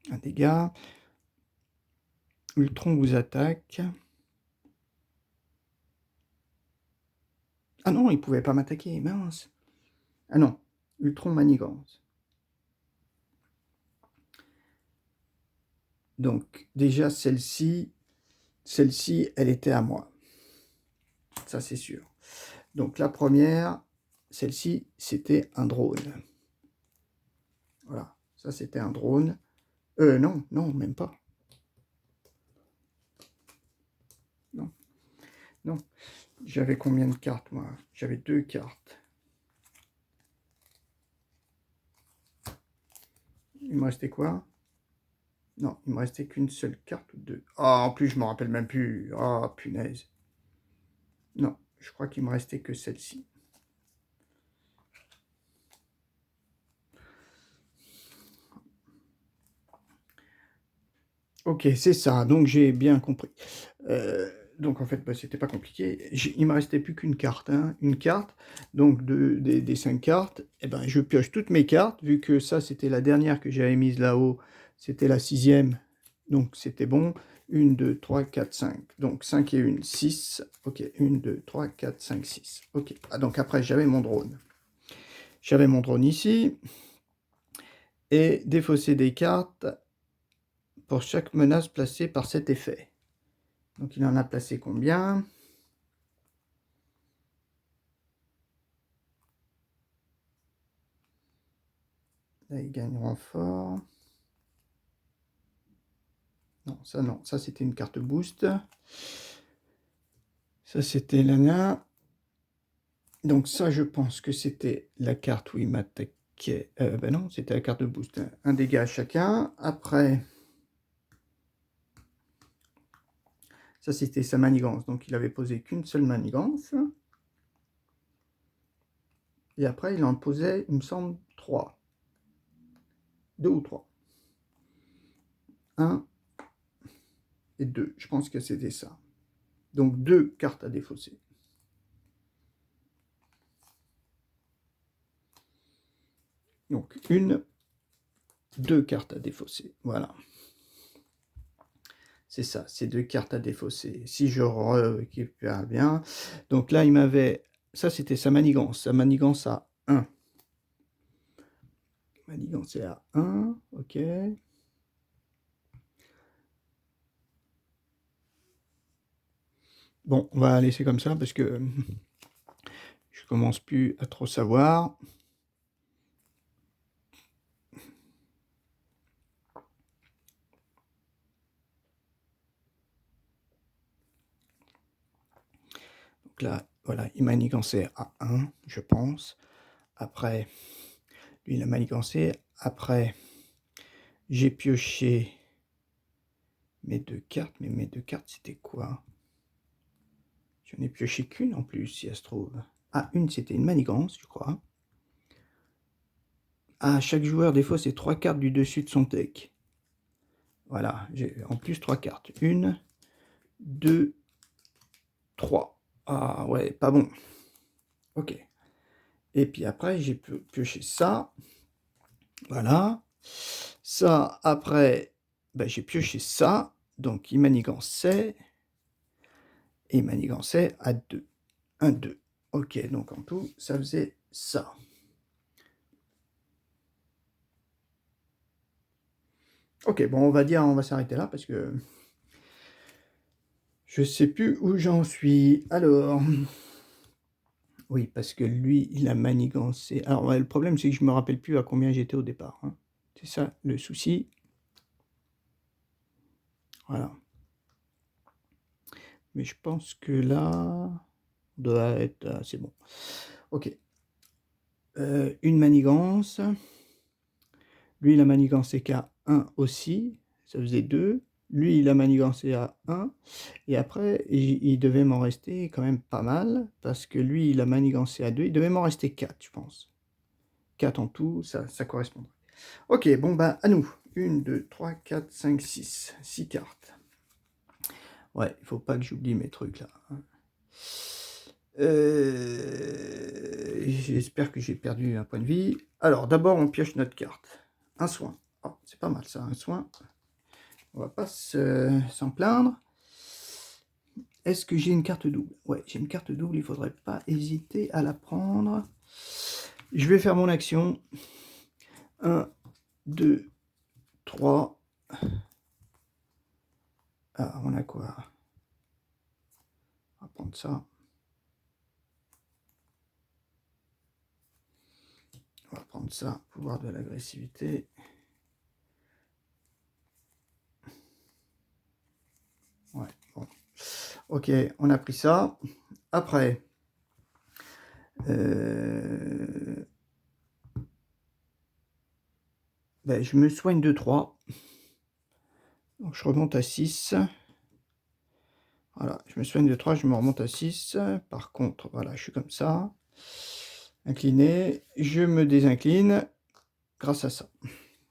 Un dégât. Ultron vous attaque. Ah non, il pouvait pas m'attaquer, mince. Ah non, Ultron manigance. Donc déjà celle-ci, elle était à moi. Ça c'est sûr. Donc la première, celle-ci, c'était un drone. Voilà, ça c'était un drone. Non, non, même pas. Non, non. J'avais combien de cartes, moi? J'avais 2 cartes. Il me restait quoi? Non, il me restait qu'une seule carte ou 2. Ah, en plus, je me rappelle même plus. Ah, punaise. Non, je crois qu'il me restait que celle-ci. Ok, c'est ça, donc j'ai bien compris. Donc en fait, bah, c'était pas compliqué. Il me restait plus qu'une carte, hein, une carte. Donc des 5 cartes, eh ben, je pioche toutes mes cartes, vu que ça c'était la dernière que j'avais mise là-haut, c'était la 6e, donc c'était bon. 1, 2, 3, 4, 5. Donc 5 et 1, 6. Ok, 1, 2, 3, 4, 5, 6. Ok, ah, donc après j'avais mon drone. J'avais mon drone ici. Et défausser des cartes pour chaque menace placée par cet effet. Donc il en a placé combien? Là, il gagne renfort. Non, ça c'était une carte boost. Ça c'était l'ANA. Donc ça, je pense que c'était la carte où il m'attaquait. Ben non, c'était la carte de boost. Un dégât à chacun. Après, ça c'était sa manigance. Donc il avait posé qu'une seule manigance. Et après, il en posait, il me semble, 3. 2 ou 3. 1 et 2. Je pense que c'était ça. Donc 2 cartes à défausser. Donc 1, 2 cartes à défausser. Voilà. C'est ça, c'est 2 cartes à défausser. Si je récupère bien. Donc là, il m'avait... Ça, c'était sa manigance. Sa manigance à 1. Manigance est à 1. Ok. Bon, on va laisser comme ça parce que je commence plus à trop savoir. Donc là, voilà, il manigançait à 1, je pense. Après, lui, il a manigancé. Après, j'ai pioché mes 2 cartes. Mais mes 2 cartes, c'était quoi? J'en ai pioché qu'une en plus, si elle se trouve. Ah, une, c'était une manigance, je crois. Ah, chaque joueur défausse ses 3 cartes du dessus de son deck. Voilà, j'ai en plus 3 cartes. 1, 2, 3. Ah ouais, pas bon. Ok. Et puis après, j'ai pioché ça. Voilà. Ça, après, ben, j'ai pioché ça. Donc, il manigançait. Et il manigançait à 2. 1, 2. Ok, donc en tout, ça faisait ça. Ok, bon, on va dire, on va s'arrêter là parce que je sais plus où j'en suis. Alors, oui, parce que lui, il a manigancé. Alors, ouais, le problème, c'est que je me rappelle plus à combien j'étais au départ, hein. C'est ça le souci. Voilà. Mais je pense que là, on doit être. C'est bon. Ok. Une manigance. Lui, il a manigancé qu'à 1 aussi. Ça faisait 2. Lui, il a manigancé à 1. Et après, il devait m'en rester quand même pas mal. Parce que lui, il a manigancé à 2. Il devait m'en rester 4, je pense. 4 en tout, ça correspondrait. Ok, bon, bah, à nous. 1, 2, 3, 4, 5, 6. 6 cartes. Ouais, il faut pas que j'oublie mes trucs là. J'espère que j'ai perdu un point de vie. Alors, d'abord, on pioche notre carte. Un soin. Oh, c'est pas mal ça, un soin. On va pas s'en plaindre. Est-ce que j'ai une carte double? Ouais, j'ai une carte double, il faudrait pas hésiter à la prendre. Je vais faire mon action. 1, 2, 3. Ah, on a quoi? On va prendre ça. On va prendre ça, pouvoir de l'agressivité. Ouais, bon. Ok, on a pris ça. Après, ben, je me soigne de 3. Donc je remonte à 6. Voilà, je me soigne de 3, je me remonte à 6. Par contre, voilà, je suis comme ça. Incliné, je me désincline grâce à ça.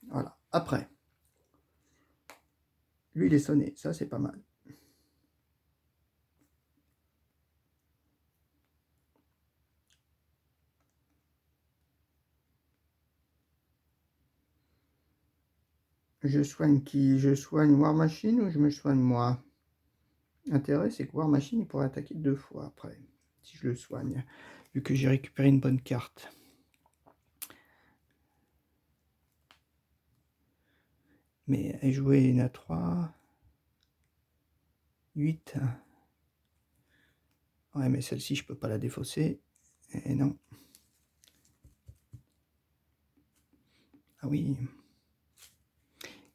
Voilà, après. Lui, il est sonné, ça c'est pas mal. Je soigne qui? Je soigne War Machine ou je me soigne moi? L'intérêt, c'est que War Machine, il pourrait attaquer 2 fois après, si je le soigne, vu que j'ai récupéré une bonne carte. Mais elle jouait une à 3. 8. Ouais, mais celle-ci, je peux pas la défausser. Et non. Ah oui.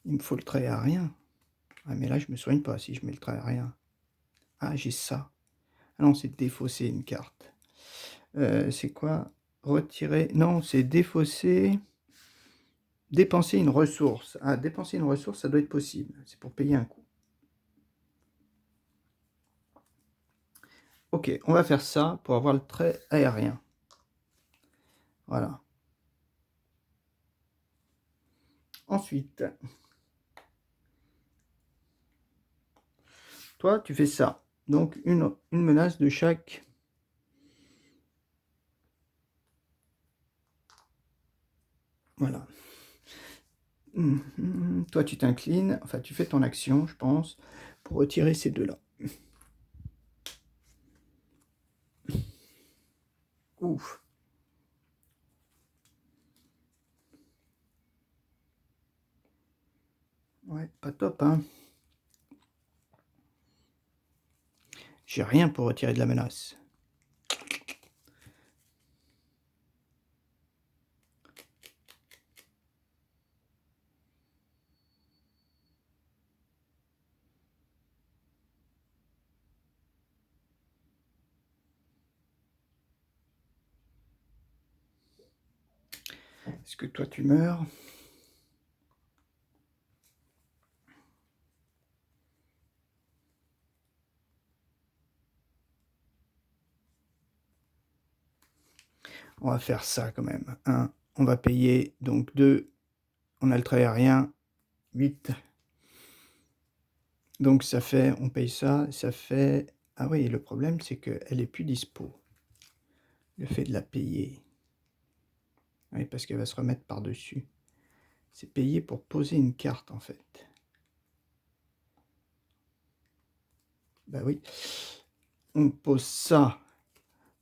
Il me faut le trait à rien. Ah, mais là, je me soigne pas si je mets le trait à rien. Ah, j'ai ça. Ah non, c'est défausser une carte. C'est quoi? Retirer. Non, c'est défausser. Dépenser une ressource. Ah, dépenser une ressource, ça doit être possible. C'est pour payer un coût. Ok, on va faire ça pour avoir le trait aérien. Voilà. Ensuite, toi, tu fais ça. Donc, une menace de chaque. Voilà. Toi, tu t'inclines, enfin, tu fais ton action, je pense, pour retirer ces deux-là. Ouf. Ouais, pas top, hein. J'ai rien pour retirer de la menace. Est-ce que toi, tu meurs? On va faire ça quand même. 1, on va payer, donc 2, on a le trait aérien, 8. Donc ça fait, on paye ça, ça fait... Ah oui, le problème, c'est qu'elle est plus dispo. Le fait de la payer. Oui, parce qu'elle va se remettre par-dessus. C'est payé pour poser une carte, en fait. Bah oui. On pose ça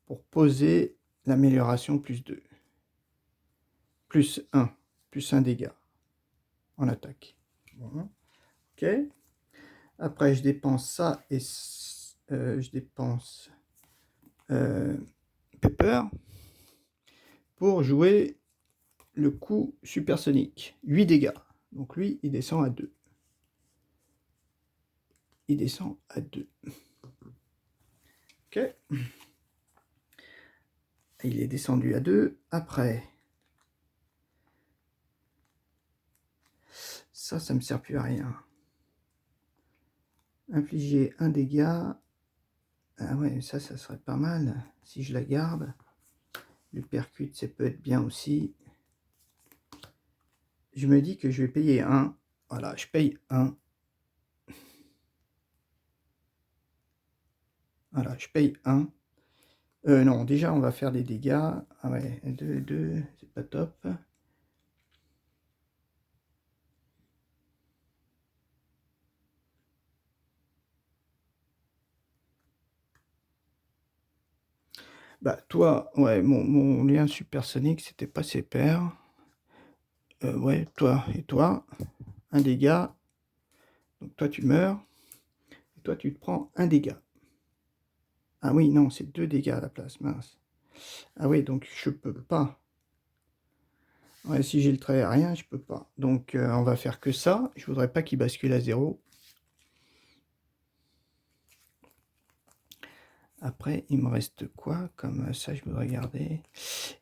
pour poser l'amélioration +2. +1. +1 dégâts en attaque. Bon. Ok. Après, je dépense ça et je dépense Pepper pour jouer le coup supersonique. 8 dégâts. Donc lui, il descend à 2. Il descend à 2. Ok. Il est descendu à 2. Après, ça me sert plus à rien. Infliger 1 dégât. Ah ouais, ça serait pas mal si je la garde. Le percute, ça peut être bien aussi. Je me dis que je vais payer 1. Voilà, je paye 1. Voilà, je paye 1. Non, déjà, on va faire des dégâts. Ah ouais, 2, c'est pas top. Bah, toi, ouais, mon lien supersonique, c'était pas ses pairs. Ouais, toi et toi, un dégât. Donc toi, tu meurs. Et toi, tu te prends un dégât. Ah oui, non, c'est 2 dégâts à la place, mince. Ah oui, donc je peux pas. Ouais, si j'ai le trait aérien, je peux pas. Donc on va faire que ça. Je voudrais pas qu'il bascule à 0. Après, il me reste quoi? Comme ça, je voudrais regarder.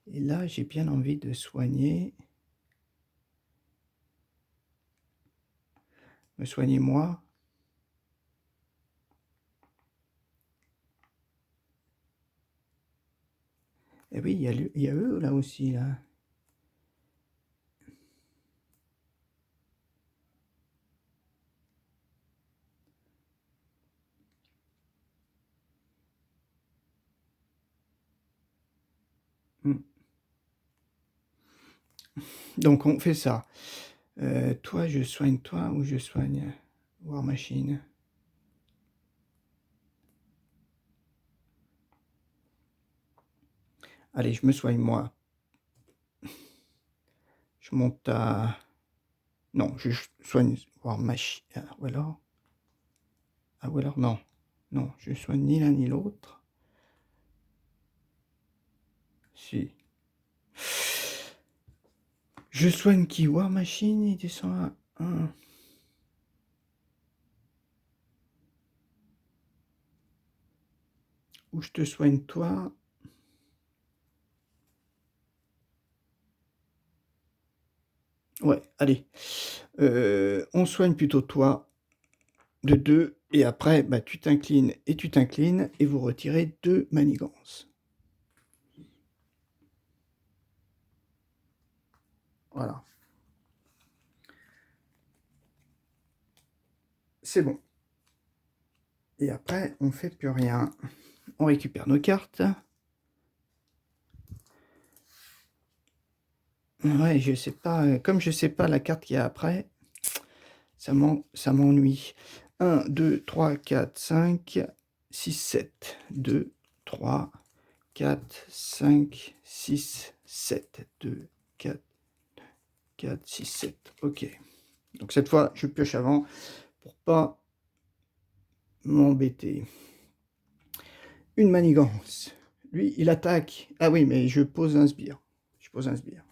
Et là, j'ai bien envie de soigner. Me soigner moi. Et oui, il y a eux là aussi, là. Hmm. Donc on fait ça. Toi, je soigne toi ou je soigne War Machine? Allez, je me soigne moi. Je monte à... Non, je soigne War Machine. Ou alors... Ah, ou alors non. Non, je soigne ni l'un ni l'autre. Si. Je soigne qui? War Machine, il descend à 1. Ou je te soigne toi. Ouais, allez. On soigne plutôt toi de 2. Et après, bah, tu t'inclines et vous retirez 2 manigances. Voilà. C'est bon. Et après, on fait plus rien. On récupère nos cartes. Ouais, je sais pas. Comme je sais pas la carte qu'il y a après, ça m'ennuie. 1, 2, 3, 4, 5, 6, 7. 2, 3, 4, 5, 6, 7. 2, 4, 4, 6, 7. Ok. Donc cette fois, je pioche avant pour pas m'embêter. Une manigance. Lui, il attaque. Ah oui, mais je pose un sbire. Je pose un sbire.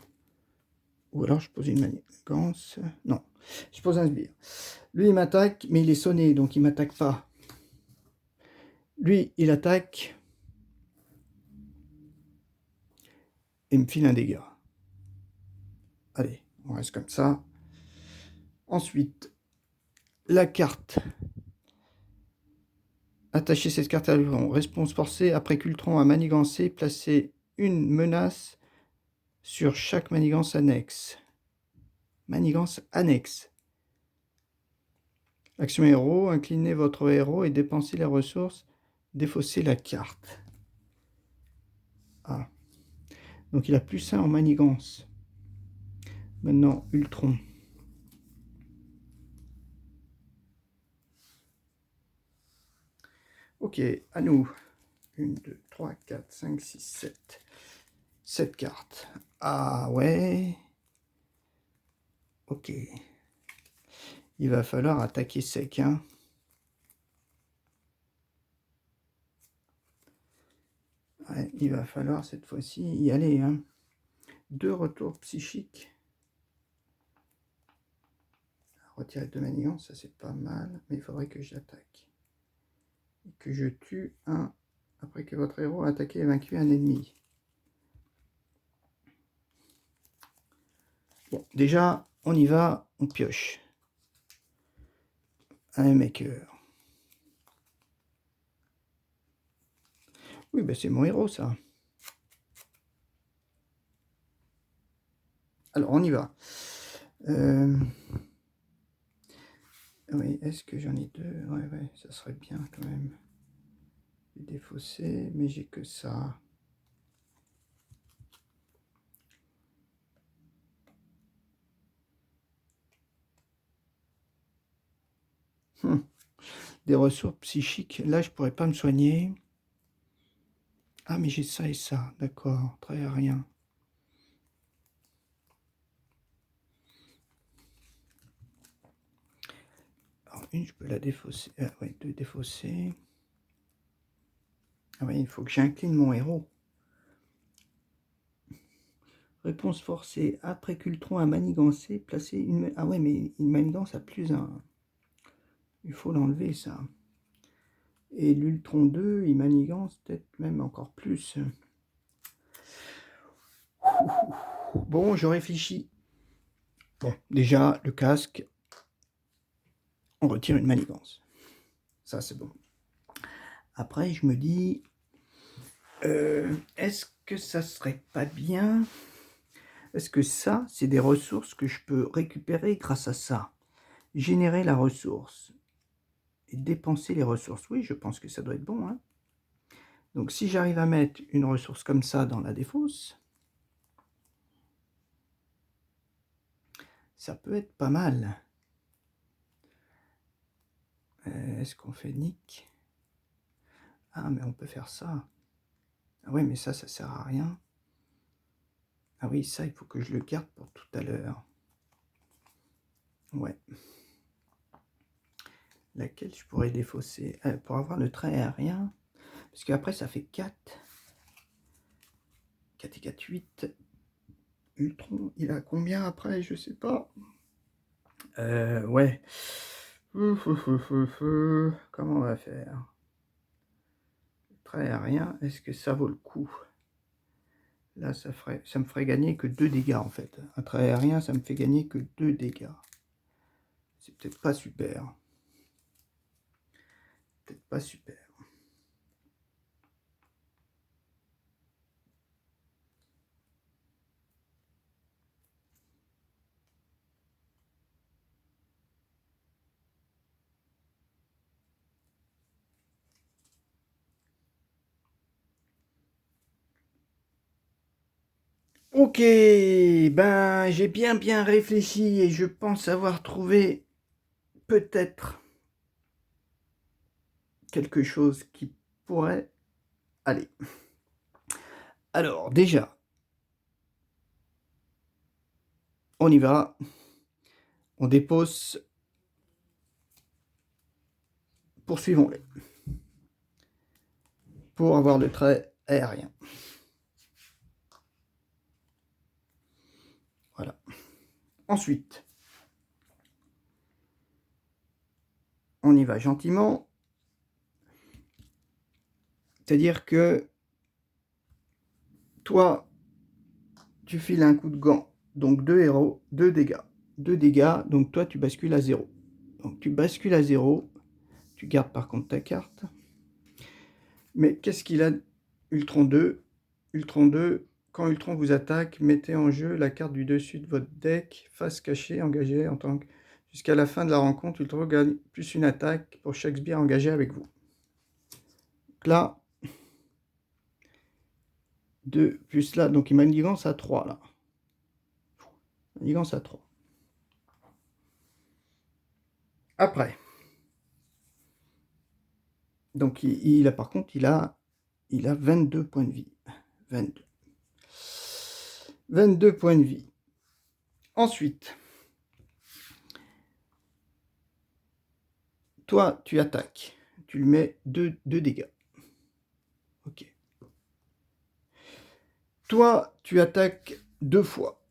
Ou alors je pose une manigance. Non, je pose un sbire. Lui, il m'attaque, mais il est sonné, donc il m'attaque pas. Lui, il attaque. Et me file un dégât. Allez, on reste comme ça. Ensuite, la carte. Attacher cette carte à l'ultron. Réponse forcée. Après qu'Ultron a manigancé, placer une menace sur chaque manigance annexe. Manigance annexe. Action héros. Inclinez votre héros et dépensez les ressources. Défaussez la carte. Ah. Donc il a +1 en manigance. Maintenant, Ultron. Ok, à nous. 1, 2, 3, 4, 5, 6, 7. 7 cartes. Ah ouais. Ok. Il va falloir attaquer sec, hein. Ouais, il va falloir cette fois-ci y aller, hein. 2 retours psychiques. Retirer 2 manigances, ça c'est pas mal, mais il faudrait que j'attaque. Et que je tue un, après que votre héros a attaqué et vaincu un ennemi. Bon, déjà, on y va, on pioche. Un maker. Oui, ben c'est mon héros, ça. Alors, on y va. Oui, est-ce que j'en ai deux? Ouais, ça serait bien quand même. Défausser, mais j'ai que ça. Des ressources psychiques. Là, je pourrais pas me soigner. Ah, mais j'ai ça et ça. D'accord, très rien. Alors, une, je peux la défausser. Ouais, deux défausser. Ah ouais, il faut que j'incline mon héros. Réponse forcée. Après qu'Ultron a manigancé, placer une... Ah ouais, mais une manigance a plus un... Il faut l'enlever, ça. Et l'Ultron 2, il manigance peut-être même encore plus. Bon, je réfléchis. Bon, déjà, le casque, on retire une manigance. Ça, c'est bon. Après, je me dis, est-ce que ça serait pas bien? Est-ce que ça, c'est des ressources que je peux récupérer grâce à ça? Générer la ressource et dépenser les ressources. Oui, je pense que ça doit être bon, hein. Donc, si j'arrive à mettre une ressource comme ça dans la défausse, ça peut être pas mal. Est-ce qu'on fait nick? Ah, mais on peut faire ça. Ah ouais, mais ça sert à rien. Ah oui, ça, il faut que je le garde pour tout à l'heure. Ouais. Laquelle je pourrais défausser pour avoir le trait aérien. Parce qu'après, ça fait 4. 4 et 4, 8. Ultron, il a combien après? Je sais pas. Ouais. Comment on va faire? Trait aérien, est-ce que ça vaut le coup? Là, ça me ferait gagner que 2 dégâts en fait. Un trait aérien, ça me fait gagner que 2 dégâts. C'est peut-être pas super. Peut-être pas super. Ok, ben j'ai bien réfléchi et je pense avoir trouvé peut-être quelque chose qui pourrait aller. Alors déjà, on y va. On dépose. Poursuivons-les. Pour avoir le trait aérien. Voilà. Ensuite, on y va gentiment. C'est-à-dire que toi, tu files un coup de gant. Donc 2 héros, 2 dégâts. 2 dégâts, donc toi, tu bascules à 0. Donc tu bascules à 0. Tu gardes par contre ta carte. Mais qu'est-ce qu'il a, Ultron 2? Ultron 2, quand Ultron vous attaque, mettez en jeu la carte du dessus de votre deck, face cachée, engagée en tant que... Jusqu'à la fin de la rencontre, Ultron gagne plus une attaque pour chaque sbire engagé avec vous. Donc là, 2 plus là, donc il manigance à 3 là. Manigance à 3. Après. Donc il a par contre, il a 22 points de vie. 22. 22 points de vie. Ensuite, toi, tu attaques. Tu lui mets 2 dégâts. Ok. Toi, tu attaques 2 fois.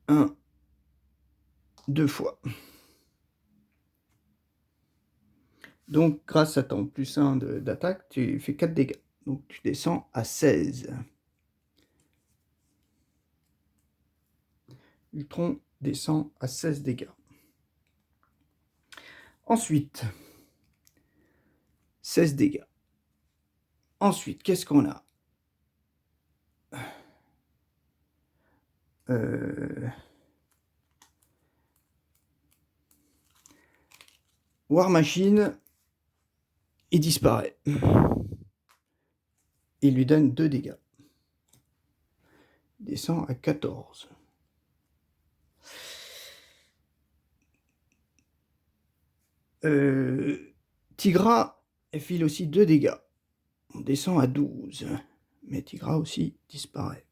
1, 2 fois. Donc, grâce à ton plus 1 d'attaque, tu fais 4 dégâts. Donc, tu descends à 16. Ultron descend à 16 dégâts. Ensuite, 16 dégâts. Ensuite, qu'est-ce qu'on a? War Machine, il disparaît. Il lui donne 2 dégâts. Il descend à 14. Tigra, elle file aussi 2 dégâts. On descend à 12. Mais Tigra aussi disparaît.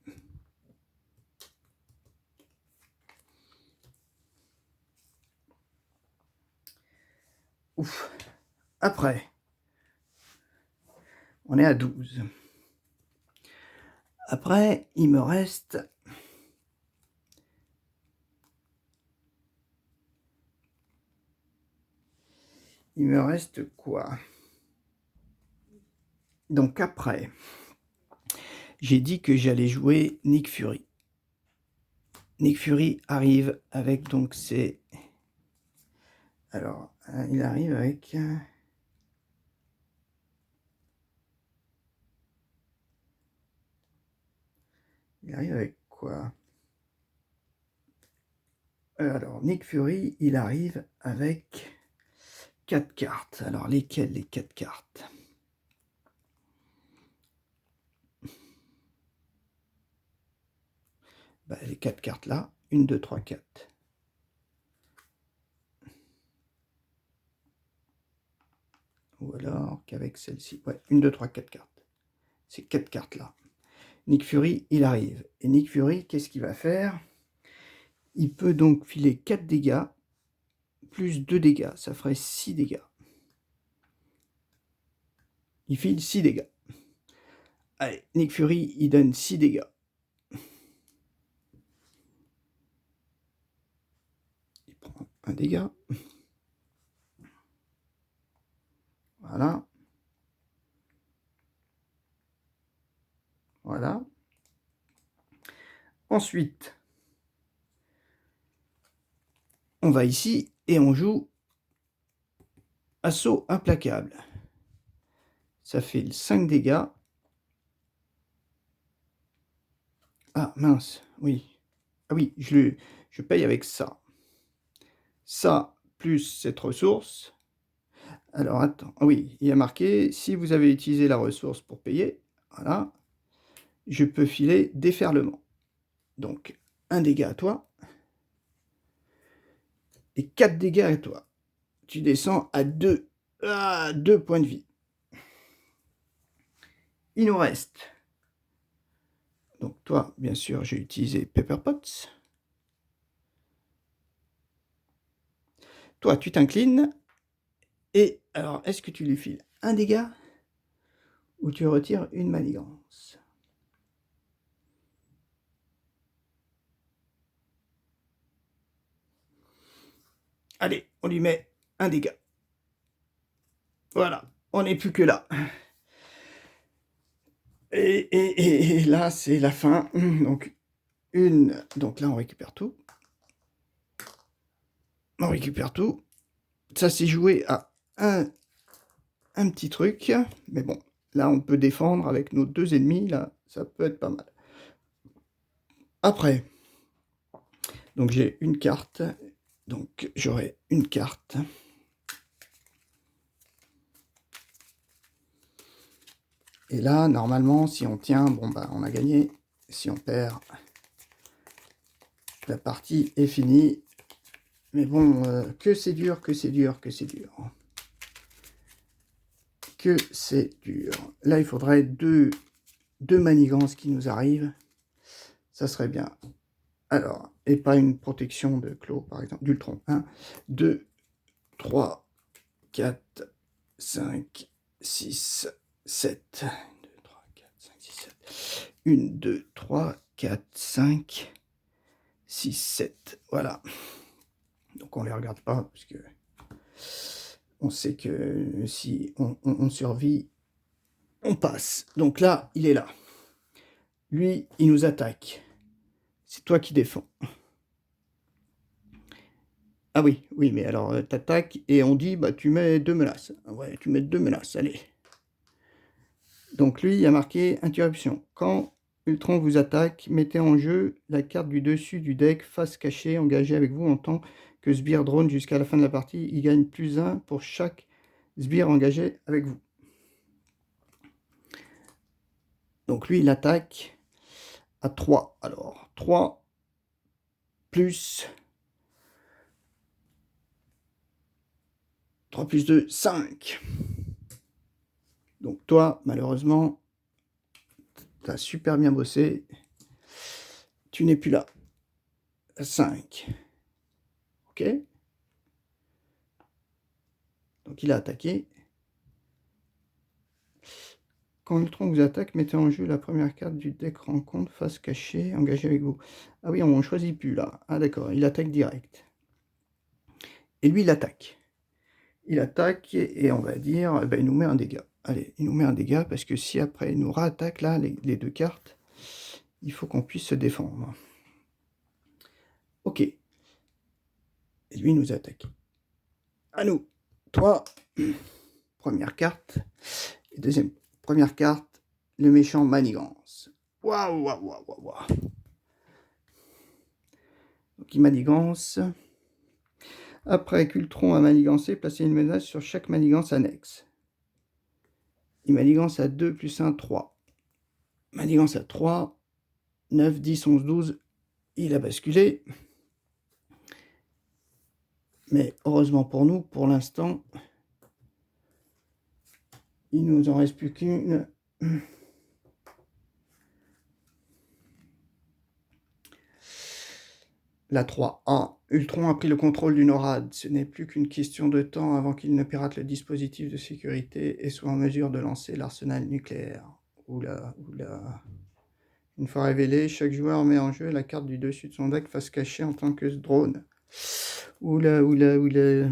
Ouf. Après, on est à 12. Après, il me reste... Il me reste quoi? Donc après, j'ai dit que j'allais jouer Nick Fury. Nick Fury arrive avec donc ses... Alors, il arrive avec... Il arrive avec quoi? Alors, Nick Fury, il arrive avec 4 cartes. Alors, lesquelles les 4 cartes? Bah, les 4 cartes là, 1, 2, 3, 4. Ou alors qu'avec celle-ci. Ouais, 1, 2, 3, 4 cartes. Ces 4 cartes là. Nick Fury, il arrive. Et Nick Fury, qu'est-ce qu'il va faire? Il peut donc filer 4 dégâts, plus 2 dégâts. Ça ferait 6 dégâts. Il file 6 dégâts. Allez, Nick Fury, il donne 6 dégâts. Il prend un dégât. Voilà. Voilà. Ensuite, on va ici et on joue Assaut implacable. Ça fait 5 dégâts. Ah mince, oui. Ah oui, je paye avec ça. Ça, plus cette ressource. Alors attends, ah oui, il y a marqué, si vous avez utilisé la ressource pour payer, voilà, je peux filer déferlement. Donc, 1 dégât à toi, et 4 dégâts à toi. Tu descends à 2. Ah, 2 points de vie. Il nous reste. Donc toi, bien sûr, j'ai utilisé Pepper Potts. Toi, tu t'inclines. Et alors, est-ce que tu lui files un dégât ou tu retires une manigance? Allez, on lui met un dégât. Voilà, on n'est plus que là. Et là, c'est la fin. Donc, donc là, on récupère tout. On récupère tout. Ça s'est joué à un petit truc. Mais bon, là, on peut défendre avec nos 2 ennemis. Là, ça peut être pas mal. Après, donc j'ai une carte. Donc, j'aurai une carte. Et là, normalement, si on tient, bon, bah, on a gagné. Si on perd, la partie est finie. Mais bon, que c'est dur, que c'est dur, que c'est dur. Que c'est dur. Là, il faudrait deux manigances qui nous arrivent. Ça serait bien. Alors, et pas une protection de Clos, par exemple, d'Ultron. 1, 2, 3, 4, 5, 6, 7. 1, 2, 3, 4, 5, 6, 7. 1, 2, 3, 4, 5, 6, 7. Voilà. Donc on ne les regarde pas, parce que on sait que si on survit, on passe. Donc là, il est là. Lui, il nous attaque. C'est toi qui défends. Ah oui, oui, mais alors t'attaques et on dit, bah tu mets 2 menaces. Ouais, tu mets 2 menaces, allez. Donc lui, il a marqué interruption. Quand Ultron vous attaque, mettez en jeu la carte du dessus du deck face cachée engagée avec vous en tant que sbire drone jusqu'à la fin de la partie. Il gagne +1 pour chaque sbire engagé avec vous. Donc lui, il attaque à 3. Alors, 3 plus 3 plus 2, 5. Donc toi, malheureusement, tu as super bien bossé. Tu n'es plus là. 5. Ok. Donc il a attaqué. Quand Ultron vous attaque, mettez en jeu la première carte du deck rencontre face cachée, engagée avec vous. Ah oui, on ne choisit plus là. Ah d'accord, il attaque direct. Et lui, il attaque. Il attaque et on va dire, ben, il nous met un dégât. Allez, il nous met un dégât parce que si après il nous réattaque là, les 2 cartes, il faut qu'on puisse se défendre. Ok. Et lui, il nous attaque. À nous. Toi, première carte. Et deuxième, première carte, le méchant manigance. Waouh, waouh, waouh, waouh, waouh. Donc il manigance. Après qu'Ultron a manigancé, placez une menace sur chaque manigance annexe. Il manigance à 2 plus 1, 3. Manigance à 3, 9, 10, 11, 12. Il a basculé. Mais heureusement pour nous, pour l'instant, il nous en reste plus qu'une. La 3A. Ultron a pris le contrôle du NORAD. Ce n'est plus qu'une question de temps avant qu'il ne pirate le dispositif de sécurité et soit en mesure de lancer l'arsenal nucléaire. Oula, oula. Une fois révélé, chaque joueur met en jeu la carte du dessus de son deck face cachée en tant que drone. Oula, oula, oula.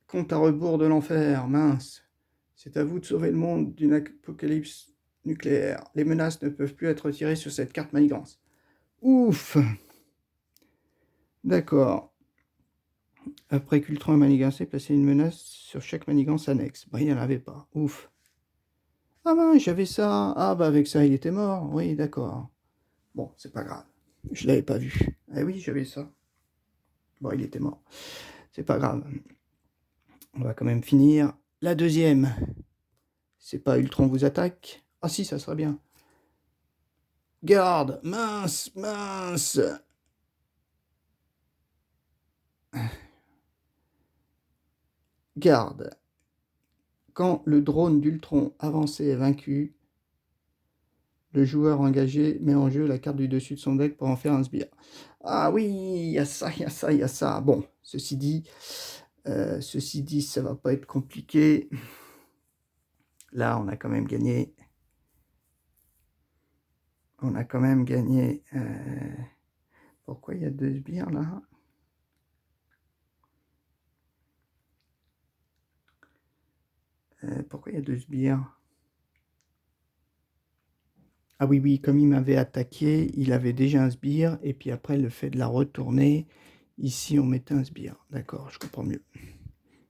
Compte à rebours de l'enfer, mince. C'est à vous de sauver le monde d'une apocalypse nucléaire. Les menaces ne peuvent plus être tirées sur cette carte manigance. Ouf. D'accord. Après qu'Ultron a manigancé, placez une menace sur chaque manigance annexe. Bah, il n'y en avait pas. Ouf. Ah ben, j'avais ça. Ah bah avec ça, il était mort. Oui, d'accord. Bon, c'est pas grave. Je l'avais pas vu. Ah oui, j'avais ça. Bon, il était mort. C'est pas grave. On va quand même finir. La deuxième. C'est pas Ultron vous attaque. Ah si, ça serait bien. Garde. Mince, mince. Garde. Quand le drone d'Ultron avancé est vaincu, le joueur engagé met en jeu la carte du dessus de son deck pour en faire un sbire. Ah oui, il y a ça, il y a ça, il y a ça. Bon, ceci dit, ça va pas être compliqué. Là, on a quand même gagné. On a quand même gagné. Pourquoi il y a 2 sbires là? Pourquoi il y a 2 sbires? Ah oui, oui, comme il m'avait attaqué, il avait déjà un sbire, et puis après, le fait de la retourner, ici, on mettait un sbire. D'accord, je comprends mieux.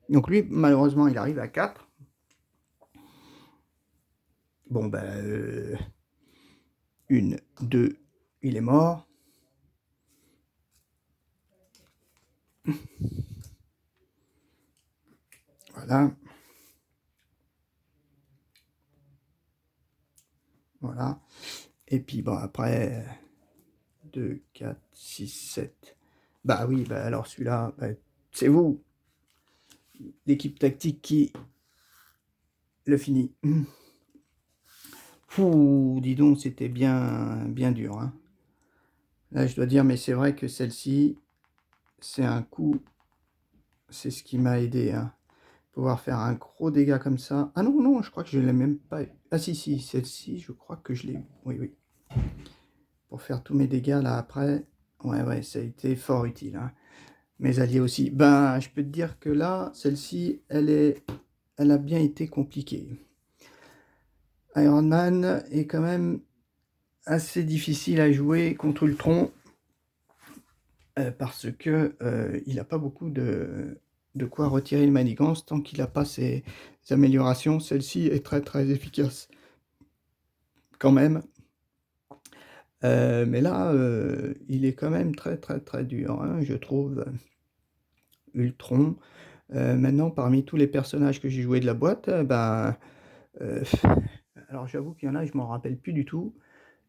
Donc lui, malheureusement, il arrive à 4. Bon, ben, 1, 2, il est mort. Voilà. Voilà. Et puis, bon, après, 2, 4, 6, 7. Bah oui, bah alors celui-là, bah, c'est vous, l'équipe tactique qui le finit. Fou, dis donc, c'était bien dur, hein. Là, je dois dire, mais c'est vrai que celle-ci, c'est un coup, c'est ce qui m'a aidé, hein. Pouvoir faire un gros dégât comme ça. Ah non, non, je crois que je ne l'ai même pas eu. Ah si, si, celle-ci, je crois que je l'ai eu. Oui, oui. Pour faire tous mes dégâts, là, après, ouais, ça a été fort utile, hein. Mes alliés aussi. Ben, je peux te dire que là, celle-ci, elle a bien été compliquée. Iron Man est quand même assez difficile à jouer contre Ultron. Parce que il n'a pas beaucoup de quoi retirer une manigance tant qu'il n'a pas ses améliorations. Celle-ci est très très efficace quand même. Mais là, il est quand même très très très dur, hein, je trouve. Ultron. Maintenant, parmi tous les personnages que j'ai joués de la boîte, ben, alors j'avoue qu'il y en a, je m'en rappelle plus du tout.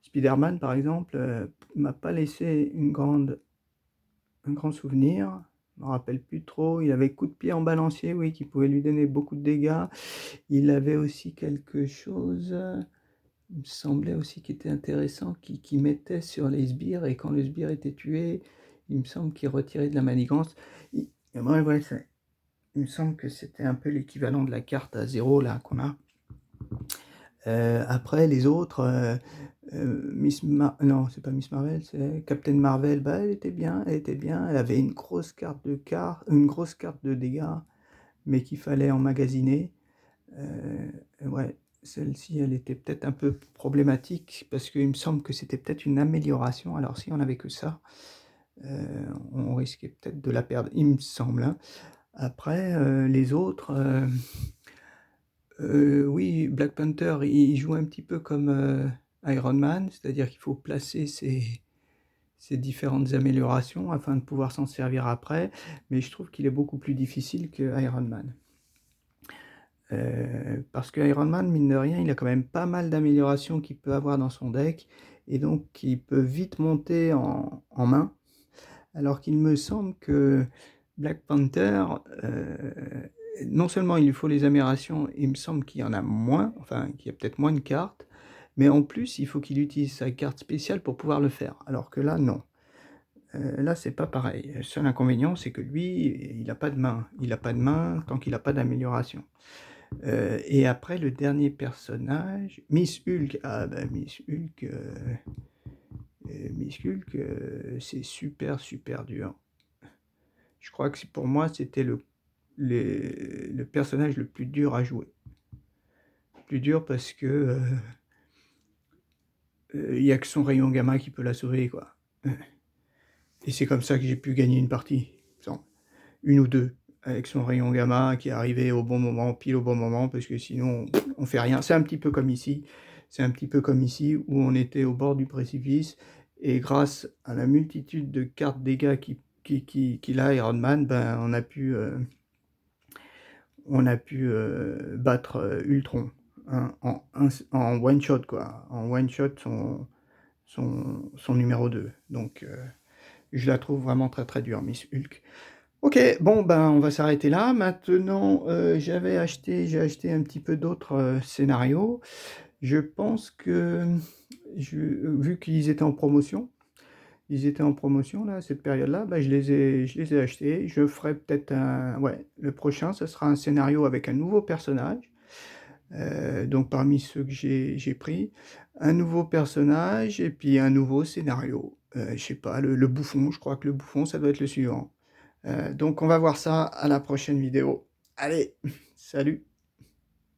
Spider-Man, par exemple, m'a pas laissé un grand souvenir. Je me rappelle plus trop. Il avait coup de pied en balancier, oui, qui pouvait lui donner beaucoup de dégâts. Il avait aussi quelque chose, il me semblait aussi qui était intéressant, qui mettait sur les sbires, et quand le sbire était tué, il me semble qu'il retirait de la manigance. Ouais, il me semble que c'était un peu l'équivalent de la carte à 0 là qu'on a. Après les autres, non, c'est pas Miss Marvel, c'est Captain Marvel. Bah, elle était bien, elle avait une grosse carte de dégâts, mais qu'il fallait emmagasiner. Ouais, celle-ci, elle était peut-être un peu problématique, parce qu'il me semble que c'était peut-être une amélioration. Alors si on avait que ça, on risquait peut-être de la perdre, il me semble, hein. Après, les autres, oui, Black Panther, il joue un petit peu comme Iron Man, c'est-à-dire qu'il faut placer ses différentes améliorations afin de pouvoir s'en servir après, mais je trouve qu'il est beaucoup plus difficile que Iron Man. Parce que Iron Man, mine de rien, il a quand même pas mal d'améliorations qu'il peut avoir dans son deck, et donc il peut vite monter en main, alors qu'il me semble que Black Panther, non seulement il lui faut les améliorations, il me semble qu'il y en a moins, enfin qu'il y a peut-être moins de cartes, mais en plus il faut qu'il utilise sa carte spéciale pour pouvoir le faire, alors que là non. Là c'est pas pareil. Le seul inconvénient c'est que lui, il n'a pas de main. Il n'a pas de main tant qu'il n'a pas d'amélioration. Et après le dernier personnage, Miss Hulk. Ah bah Miss Hulk, c'est super super dur. Je crois que pour moi c'était le personnage le plus dur à jouer. Plus dur parce que il n'y a que son rayon gamma qui peut la sauver, quoi. Et c'est comme ça que j'ai pu gagner une partie, une ou deux, avec son rayon gamma qui est arrivé au bon moment, pile au bon moment, parce que sinon on fait rien. C'est un petit peu comme ici, où on était au bord du précipice, et grâce à la multitude de cartes dégâts qu'il a, Iron Man, ben, on a pu battre Ultron, hein, en one shot, quoi. En one shot son numéro 2. Donc je la trouve vraiment très très dure, Miss Hulk. Ok, bon ben on va s'arrêter là. Maintenant, j'ai acheté un petit peu d'autres scénarios. Je pense que, vu qu'ils étaient en promotion, là, à cette période-là, bah, je les ai achetés. Je ferai peut-être ouais, le prochain, ce sera un scénario avec un nouveau personnage. Donc parmi ceux que j'ai pris, un nouveau personnage et puis un nouveau scénario. Je sais pas, le bouffon, je crois que le bouffon, ça doit être le suivant. Donc on va voir ça à la prochaine vidéo. Allez, salut!